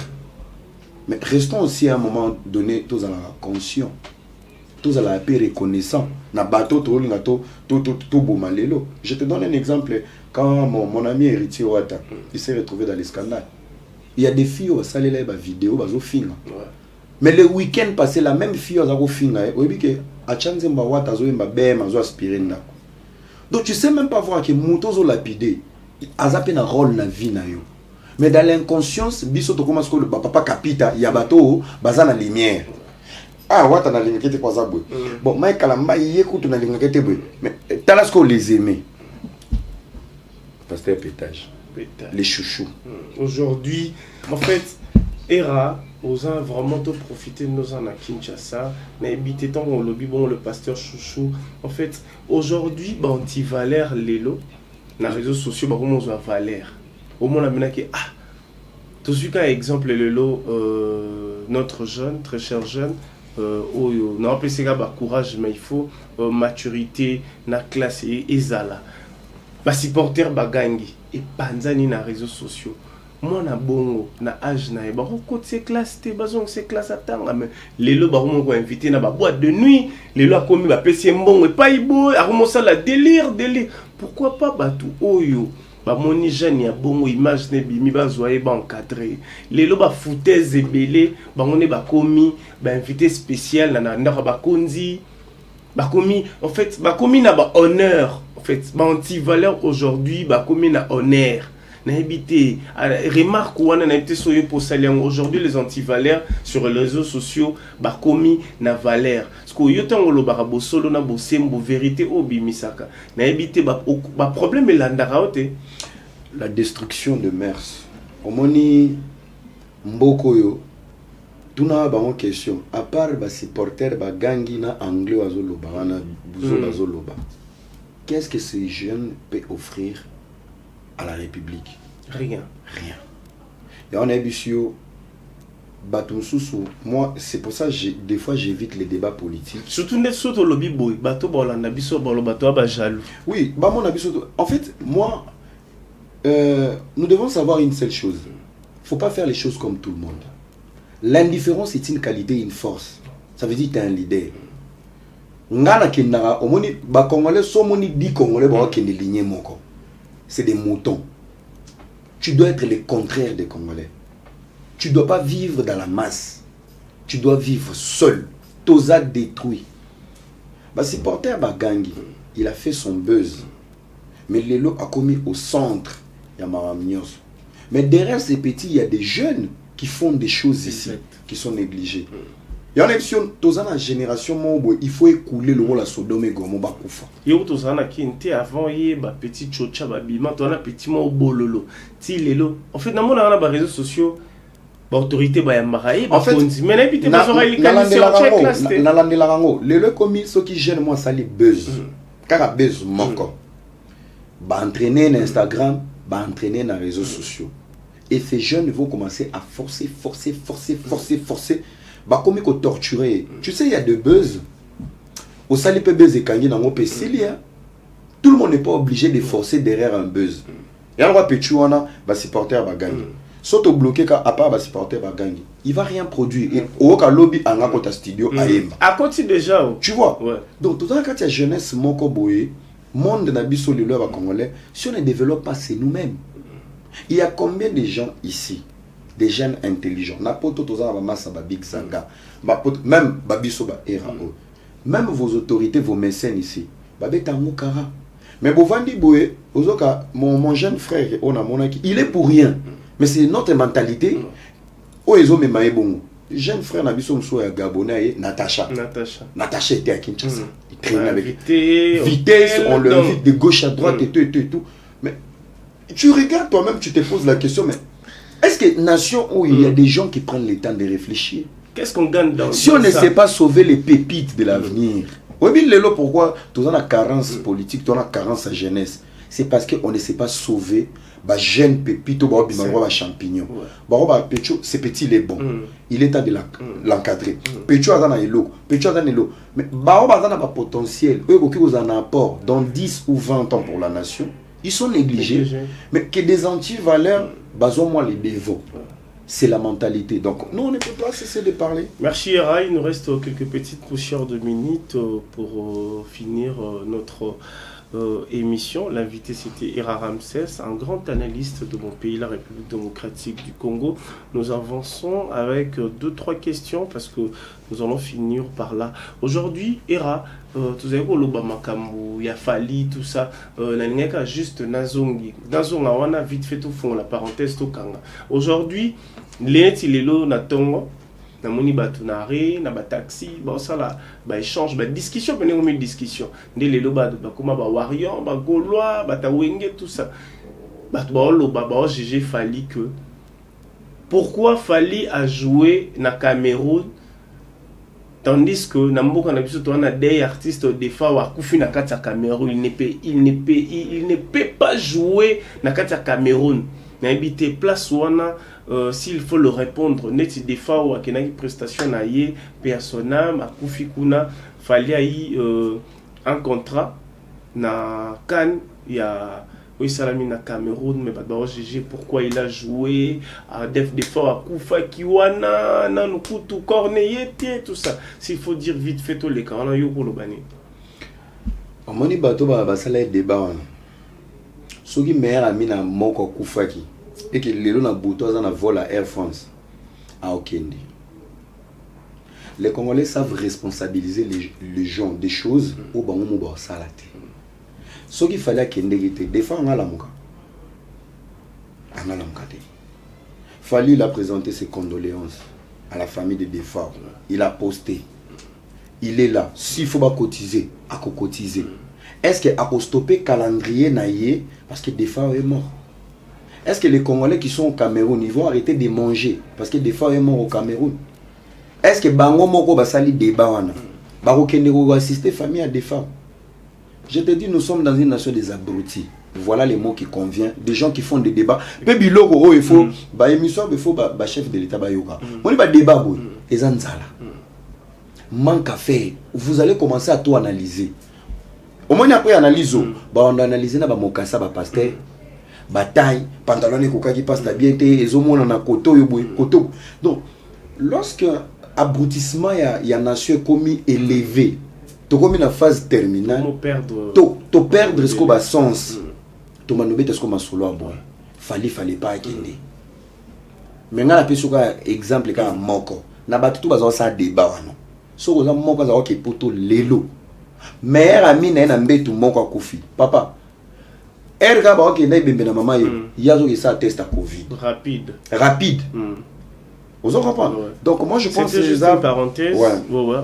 Mais restons aussi à un moment donné tous à la conscient, tous à la paix reconnaissant. Na bateau to linga to bomalelo. Je te donne un exemple quand mon ami héritier Ouata, il s'est retrouvé dans les scandales. Il y a des filles au salé ba vidéo bazo finga. Mais le week-end passé la même fille au finga obi ke donc tu sais même pas voir que Moutozo lapidé a zappé un rôle dans la vie. Mais dans l'inconscience, biso to commence que le papa capita yabato baza na lumière. Ah wata na lumière qui quoi ça bon moi kalamba yécoute na lumière qui mais talas ko les aimer. Pasteur pétage. Les chouchous. Aujourd'hui, en fait, Era aux uns vraiment tout profiter de nos ans à Kinshasa, n'habiter tant on lobby bon le pasteur chouchou. En fait, aujourd'hui, bah on t'y valère l'élo, dans les réseaux sociaux, bah comment on va valère. Au moins la mena qui ah, tout ce cas exemple le lot, notre jeune, très cher jeune, on a appelé ça bah courage, mais il faut maturité, na classe et ezala. Bah supporter bagangi et panzani na réseaux sociaux. Moi na bongo na âge na ba ko ces classes te bazon ces classes atanga mais les lo ba ko invité na ba boîte de nuit les lo a commis ba pesi mbongo et pas ibo a commencé la délire pourquoi pas batu oyo ba moni jeune ya bongo image ne bimi ba zoyer ba encadrer les lo ba foutaise ebelé ba ngone ba commis ba invité spécial na ndaka ba konzi ba commis en fait ba commis na ba honneur en fait ba anti valeur aujourd'hui ba commis na honneur. Remarque on a été soyez pour saluer aujourd'hui les antivaleurs sur les réseaux sociaux bah commis na valeur parce que yotango lo barabo solo na bosembo vérité obimisaka na éviter bah problème est l'andaraote la destruction de mœurs omoni mboko yo tuna ba en question à part ba supporter ba gangi na anglais azoloba wana buzo bazoloba qu'est-ce que ces jeunes peuvent offrir à la République? Rien. Et on a vu sur moi, c'est pour ça que des fois j'évite les débats politiques. Surtout net surtout lobby boy, bateau bolanda biso bolo bateau ba jaloux. Oui, bah mon avis en fait moi nous devons savoir une seule chose. Il ne faut pas faire les choses comme tout le monde. L'indifférence est une qualité, une force. Ça veut dire que tu es un leader. C'est des moutons. Tu dois être le contraire des Congolais. Tu ne dois pas vivre dans la masse. Tu dois vivre seul. Toza détruit. Supporter Bagangi, il a fait son buzz. Mais Lelo a commis au centre. Mais derrière ces petits, il y a des jeunes qui font des choses ici, qui sont négligés. Il y a une émission, dans la génération, il faut écouler le rôle à Sodome et Gomorrhe. Il y a une gens qui étaient avant, il y a des petits chocha, des petits mots bololo. En fait, dans les réseaux sociaux, l'autorité est mariée. En fait, mais il y a les commis, ceux qui gênent moi, ça les buzz. Car buzz manque. Entraîner dans Instagram, entraîner dans les réseaux sociaux. Et ces jeunes vont commencer à forcer. Comme ils torturer. Tu sais, il y a des buzz. Au salip buzz et kangi dans mon PC, tout le monde n'est pas obligé de forcer derrière un buzz. Il y a un roi Pechuana, supporter va gagner. Sauf au bloqué, à part supporter va gagner. Il va rien produire. Et au cas lobby, en a studio à Yemba. À côté déjà. Tu vois. Donc, tout le temps, quand il y a jeunesse, mon koboé, monde n'habite le leur congolais, si on ne développe pas, c'est nous-mêmes. Il y a combien de gens ici, des jeunes intelligents, même même vos autorités, vos mécènes ici, mais mon jeune frère, il est pour rien, mais c'est notre mentalité. Jeune frère Nabiso Moussouya Gabonais, Natacha était à Kinshasa. Il traîne avec vitesse, on le invite de gauche à droite et tout. Mais tu regardes toi-même, tu te poses la question, mais est-ce que nation où il y a des gens qui prennent le temps de réfléchir? Qu'est-ce qu'on gagne dans si on ne sait pas sauver les pépites de l'avenir? Oui, pourquoi tu as la carence politique, tu as la carence à jeunesse? C'est parce qu'on ne sait pas sauver les jeunes pépites, les champignons. C'est petit, il est bon. Il est temps de l'encadrer. Pécho a dans l'eau. Mais il a un potentiel. Eux, qui ont un apport dans 10 ou 20 ans pour la nation, ils sont négligés. Mais que des anti-valeurs, moi les dévots. C'est la mentalité. Donc, nous, on ne peut pas cesser de parler. Merci, Hera. Il nous reste quelques petites poussières de minutes pour finir notre émission. L'invité, c'était Hera Ramsès, un grand analyste de mon pays, la République démocratique du Congo. Nous avançons avec 2-3 questions parce que nous allons finir par là. Aujourd'hui, Hera, tu sais quoi, l'Obamakambu, il y a Fali, tout ça. La juste Nazongi. Nazonga, on a vite fait tout fond, la parenthèse, tout kanga. Aujourd'hui, l'Étilelo Natongo. Na moni batunare na taxi ba sala ba échange ba discussion bene une discussion ndé lelo ba kuma ba warrior ba gaulois ba tawenge tout ça ba lo ba GG Fali que pourquoi Fali a joué na Cameroun tandis que na mboka na biso to na des artistes des fois wa kufi na kati ya Cameroun il ne peut pas jouer na kati ya Cameroun na habité place wana. S'il faut le répondre, net des fois ou à une prestation na yé personnel à Koufi Kuna fallait un contrat na Cannes il y a oui Salami na Cameroun mais pas de GG pourquoi il a joué à des fois à Koufa Kiwana na Nukutu Corneille tout ça s'il faut dire vite fait tous les cas on a eu pour le bani amoni bato ba sala débat soki meilleur ami na moko Koufa ki et que les gens ont vol à Air France à Okende. Les Congolais savent responsabiliser les gens des choses au bon moment salaté. Ce qu'il fallait qu'il y ait des fois on a la mouka. Fali a présenté ses condoléances à la famille de Defa. Il a posté. Il est là. S'il faut pas cotiser, à cotiser. Est-ce qu'il a stoppé le calendrier naïe parce que Defa est mort? Est-ce que les Congolais qui sont au Cameroun, ils vont arrêter de manger parce que des fois ils sont morts au Cameroun? Est-ce que Bango Moko va salir débat wana? Baro Kendego va assister famille à des femmes? Je te dis, nous sommes dans une nation des abrutis. Voilà les mots qui conviennent. Des gens qui font des débats. Baby logo, oh, il faut, bah émission, il faut, bah chef de l'État, bah yoga. On dit, bah débat, boy. Les anzala. Manque à faire. Vous allez commencer à tout analyser. Au moins après analyse, bah on analyse na ba mokasa ba pasteur. bataille pantalon ekoka qui passe la bien té ezomona na koto yo boy koto. Donc lorsque abrutissement ya nation commis élevé to comme na phase terminale to perdre ce qu'on ba sens to manobete ce qu'on ma solo bon fallait pas akende mais ngala pe soka exemple ka moko na batutu bazo sa débat wana so ko za moko za ok poto lelo meilleur ami na mbetu moko akufi papa erga ba ok na ibembe na mama yo yazo ki sa test à covid rapide Vous en comprenez? Ouais. Donc moi je pense que c'est juste une parenthèse. Ouais.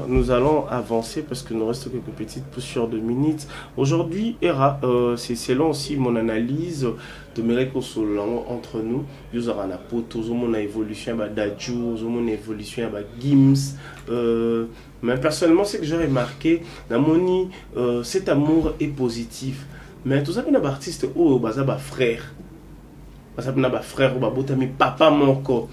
Nous allons avancer parce qu'il nous reste quelques petites poussières de minutes. Aujourd'hui, Era, c'est selon aussi mon analyse de Mereko Solon entre nous. Nous avons la poto, nous avons évolution à Dadju, nous avons évolution à Gims. Mais personnellement, c'est que j'ai remarqué, cet amour est positif. Mais tout ça, c'est un artiste ou un frère. Ça peut être frère ou un papa mon corps.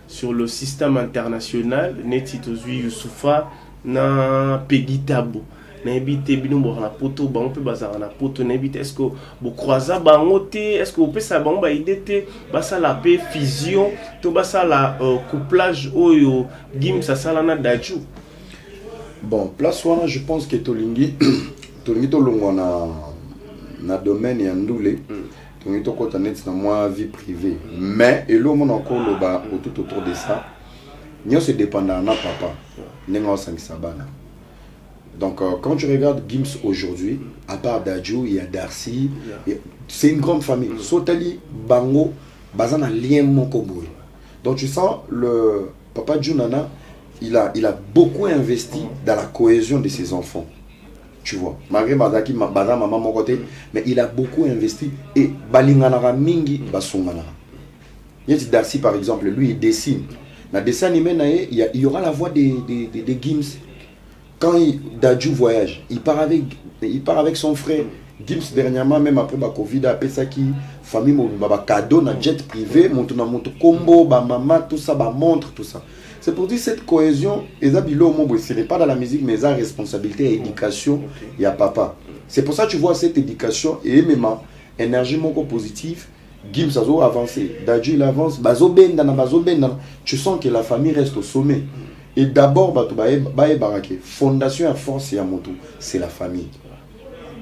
Sur le système international, neti tozui Youssoufa na Peggy Tabo. Na ebite bino bo na poto ba on peut bazar na poto na ebite est-ce que bo croisa ba ngote est-ce que peut ça ba on ba idete ba ça la paix fusion to ba ça la couplage oyo Gims ça sala na Dadju. Bon, place wana je pense que tolingi to longwa na domaine ya ndule. Donc, il y a vie privée. Mais, et là, on a encore le bas tout autour de ça. Nous sommes dépendants de papa. Donc, quand tu regardes Gims aujourd'hui, à part Dadju, il y a Darcy. C'est une grande famille. Sotali, Bango, Bazana, lien Mokoboy. Donc, tu sens, le papa Junana, il a beaucoup investi dans la cohésion de ses enfants. Tu vois, malgré Bazaki, Baza, maman, mon côté, mais il a beaucoup investi et Balinganara Mingi, Basungana. Il y a Darcy par exemple, lui il dessine. Dans le dessin animé, il y aura la voix de Gims. Quand Dadju voyage, il part avec son frère. Gims dernièrement, même après la Covid, a appelé ça qui famille, cadeau, na jet privé, mon combo, maman, tout ça, montre, tout ça. C'est pour dire cette cohésion, ce n'est pas dans la musique, mais la responsabilité et l'éducation, il y a papa. C'est pour ça que tu vois cette éducation et même énergie positive, Gims a avancé, Dadju il avance, tu sens que la famille reste au sommet. Et d'abord, fondation à force et à moto, c'est la famille.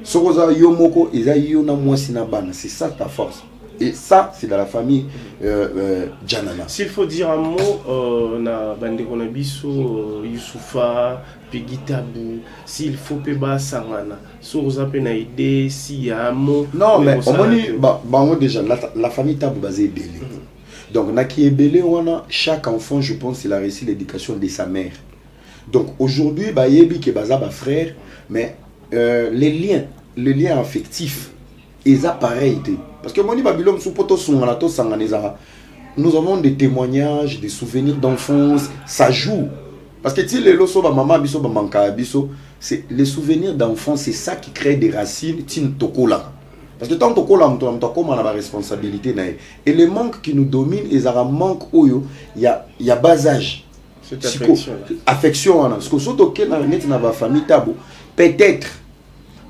C'est ça ta force. Et ça, c'est dans la famille Janana. S'il faut dire un mot, na bande konabiso Youssoufa, Peggy Tabo, s'il faut peba sangana, sur zapena idée, s'il y a un mot. Non, mais on déjà la famille Tabo basée belé. Donc naki belé wana chaque enfant, je pense, il a reçu l'éducation de sa mère. Donc aujourd'hui, ba yebi ke baza ba frère, mais les liens affectifs, ils ont pareil. Parce que nous avons des témoignages, des souvenirs d'enfance, ça joue. Parce que c'est les souvenirs d'enfance, c'est ça qui crée des racines. Parce que tant que tu as la responsabilité. Et les manques qui nous dominent, ils ont un manque où il y a bas âge. Cette affection. Affection. Parce que surtout que dans la famille Tabo, peut-être.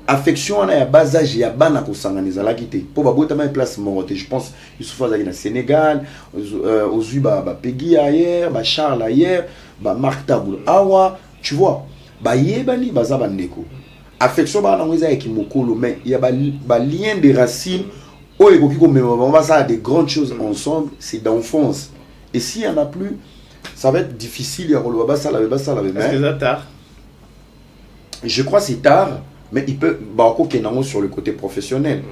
Affection on a ya bas âge ya bana ko sanganiza la kité pour babota ma place morote je pense Youssoufa zaki na Sénégal ozui ba Peggy ailleurs ba Charles ailleurs ba Marc Taboul awa tu vois ba yebani baza bandeko affection ba na ngoza ki mokolo mais il y a ba lien de racines o ekoki ko même on va ça des grandes choses ensemble c'est d'enfance et s'il y en a plus ça va être difficile ya rolo ba ça la mais est-ce que c'est tard? Je crois c'est tard. Mais il peut sur le côté professionnel,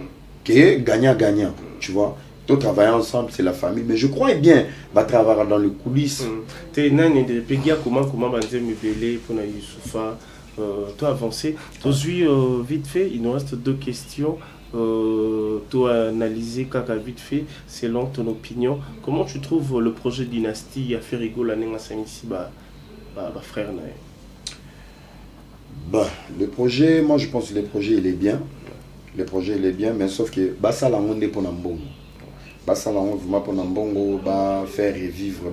qui est gagnant-gagnant, tu vois. Tout travailler ensemble, c'est la famille. Mais je crois bien, va travailler dans les coulisses. Tu es nani de Peggy, comment banzer me belé pour na Youssoufa, toi avancer. Vite fait, il nous reste 2 questions. Toi analyser Kaka vite fait, selon ton opinion. Comment tu trouves le projet Dynastie à faire rigoler l'année ici, frère nae? Bah, le projet, moi je pense que le projet il est bien. Le projet il est bien, mais sauf que ça la monde pour Nambongo. Ça la monde vraiment pour Nambongo, faire revivre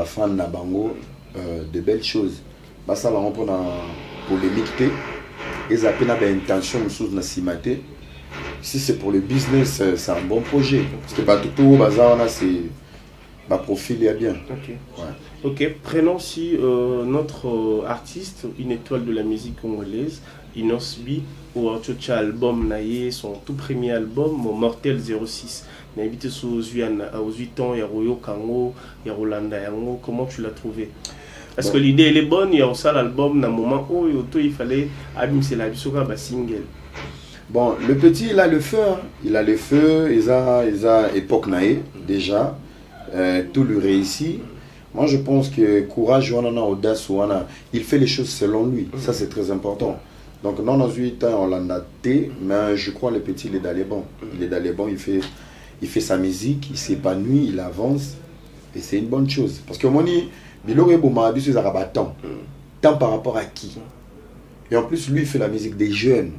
fan na bango de belles choses. Ça la monde pour la polémique. Ils appellent une intention sous na simaté. Si c'est pour le business, c'est un bon projet. Parce que tout bazar, c'est ma profil, il y a bien. Ok. Ouais. Ok, prenons aussi notre artiste, une étoile de la musique congolaise, Inosbi, ou un album naïe, son tout premier album, Mortel 06. N'habite aux 8 ans, il y a Royo Kango, il y a Rolanda Yango. Comment tu l'as trouvé? Parce que l'idée elle est bonne, il y a aussi l'album, dans un moment où il fallait abîmer la bisoka single. Bon, le petit, il a le feu. Hein. Il a le feu, il a époque naïe, déjà. Tout le réussit. Moi, je pense que courage, audace, il fait les choses selon lui. Ça, c'est très important. Donc, non, dans 8 ans, on l'a daté, mais je crois que le petit, il est dans les bons. Il est dans les bons, il fait sa musique, il s'épanouit, il avance. Et c'est une bonne chose. Parce que moi, Bilore Bouma, c'est un temps. Tant par rapport à qui? Et en plus, lui, il fait la musique des jeunes.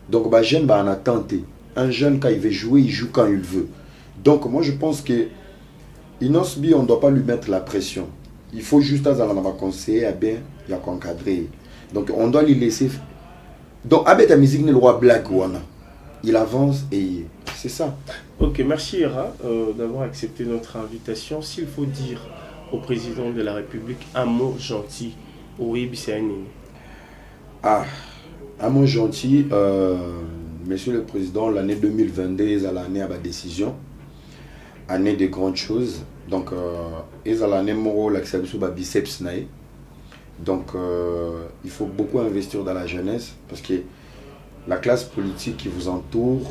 Donc, bah, jeune, bah, on a tenté. Un jeune, quand il veut jouer, il joue quand il veut. Donc, moi, je pense que Inosbi, on ne doit pas lui mettre la pression. Il faut juste conseiller, bien, il y a qu'encadrer. Donc, on doit lui laisser. Donc, avec la musique, le roi Black, il avance et c'est ça. Ok, merci Ira d'avoir accepté notre invitation. S'il faut dire au président de la République un mot gentil, oui, c'est un mot gentil, monsieur le président, l'année 2022 est l'année à la décision, année de grandes choses. Donc, est l'année moro l'acceptation de biceps naï. Donc, il faut beaucoup investir dans la jeunesse parce que la classe politique qui vous entoure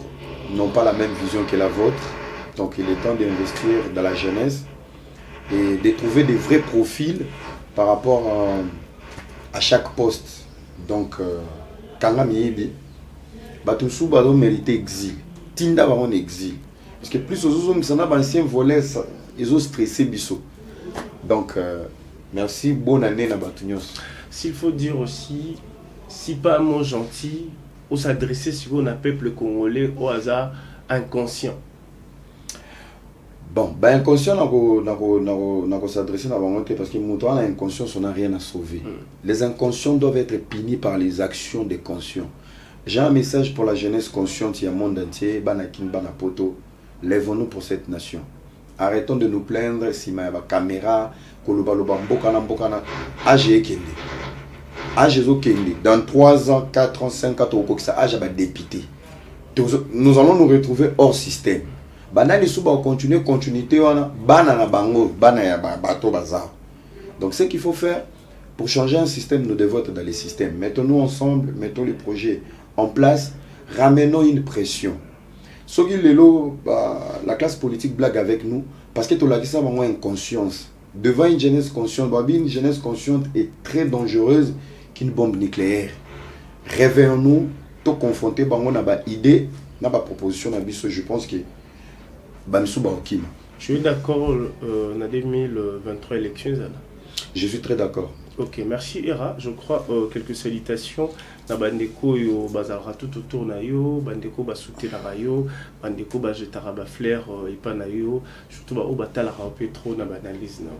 n'ont pas la même vision que la vôtre. Donc, il est temps d'investir dans la jeunesse et de trouver des vrais profils par rapport à chaque poste. Donc, quand Batoussou va mériter exil. Tinda va en exil. Parce que plus aux autres, anciens volets, ils ont stressé Bissot. Donc, merci, bonne année à Batounyos. S'il faut dire aussi, si pas un mot gentil, ou s'adresser sur un peuple congolais au hasard inconscient. Bon, ben inconscient, on va s'adresser à la parce que mon inconscient, on n'a rien à sauver. Les inconscients doivent être punis par les actions des conscients. J'ai un message pour la jeunesse consciente, il y a un monde entier, Banakin, Banapoto, lèvons-nous pour cette nation. Arrêtons de nous plaindre si ma caméra, Kolobaloba, Mbokana, Mbokana, AG Kende. AG Kende. Dans 3 ans, 4 ans, 5 ans, AG va député. Nous allons nous retrouver hors système. Banani Souba continuer continuité banana bango banaya bato bazar. Donc ce qu'il faut faire pour changer un système, nous devons être dans les systèmes. Mettons-nous ensemble, mettons les projets en place, ramenons une pression. Sogi lelo la classe politique blague avec nous parce que tout la ça vraiment inconscience. Devant une jeunesse consciente, une jeunesse consciente est très dangereuse qu'une bombe nucléaire. Réveillons-nous, tout confronter bango na ba idée, na ba proposition na biso, je pense que je suis d'accord dans 2023 élections. Je suis très d'accord. Ok, merci Ira. Je crois quelques salutations. Na bandeko yo bazara tout autour na yo, bandeko ba soutenir yo, bandeko ba jetara ba flair et pas na yo, surtout ba obatala ra pétro na analyse na.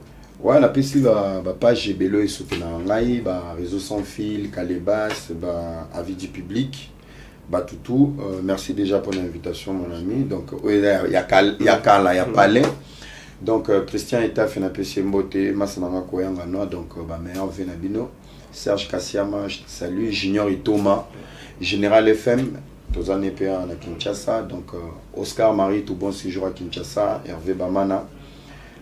Ouais, la PC ba page Belo et soutenir ngai, ba réseau sans fil, Calebas, ba avis du public. Batoutou, merci déjà pour l'invitation mon ami. Donc il y a Kala, il y a Palais. Donc Christian Eta fait un PC Mbote, Masananga Koyanga Noa, donc meilleur Venabino, Serge Kassiama, salut, Junior Itoma, Général FM, Tozan EPA à Kinshasa, donc Oscar Marie, tout bon séjour à Kinshasa, Hervé Bamana,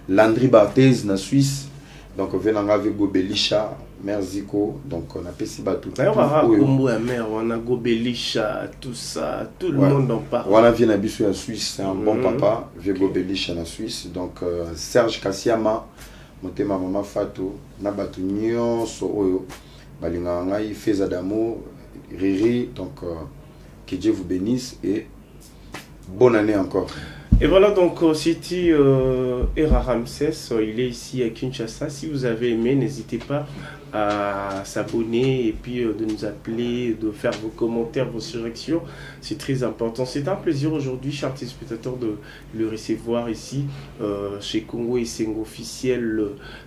Landry Barthez na Suisse, donc Venanga Vego Belisha, Merziko, donc on a PC Batou. D'ailleurs, on a Gobelisha, tout ça, tout le monde en parle. On a Viennabisu en Suisse, c'est un bon papa, Vego Belisha en Suisse, donc Serge Kassiama, Motema Mama Fatou, Nabatu Nyon, Sooyo, Balingangai, Feza d'amour, Riri, donc que Dieu vous bénisse et bonne année encore. Et voilà donc c'était Ira Ramsès, il est ici à Kinshasa. Si vous avez aimé, n'hésitez pas à s'abonner et puis de nous appeler, de faire vos commentaires, vos suggestions. C'est très important. C'est un plaisir aujourd'hui, chers téléspectateurs, de le recevoir ici chez Congo Esengo officiel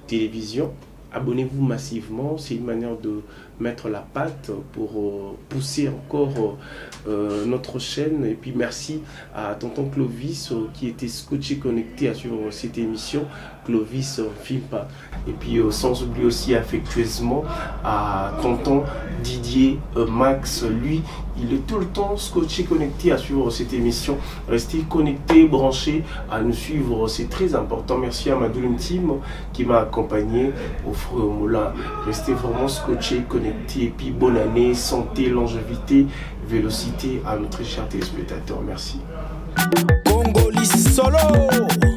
télévision. Abonnez-vous massivement, c'est une manière de mettre la patte pour pousser encore notre chaîne. Et puis merci à tonton Clovis qui était scotché connecté à suivre cette émission. Clovis Fimpa. Et puis sans oublier aussi affectueusement à tonton Didier Max. Lui, il est tout le temps scotché connecté à suivre cette émission. Restez connectés, branchés à nous suivre, c'est très important. Merci à ma Dream Team qui m'a accompagné au fruit au moulin. Restez vraiment scotchés, connectés. Et puis bonne année, santé, longévité, vélocité à notre cher téléspectateur. Merci. Congolis solo.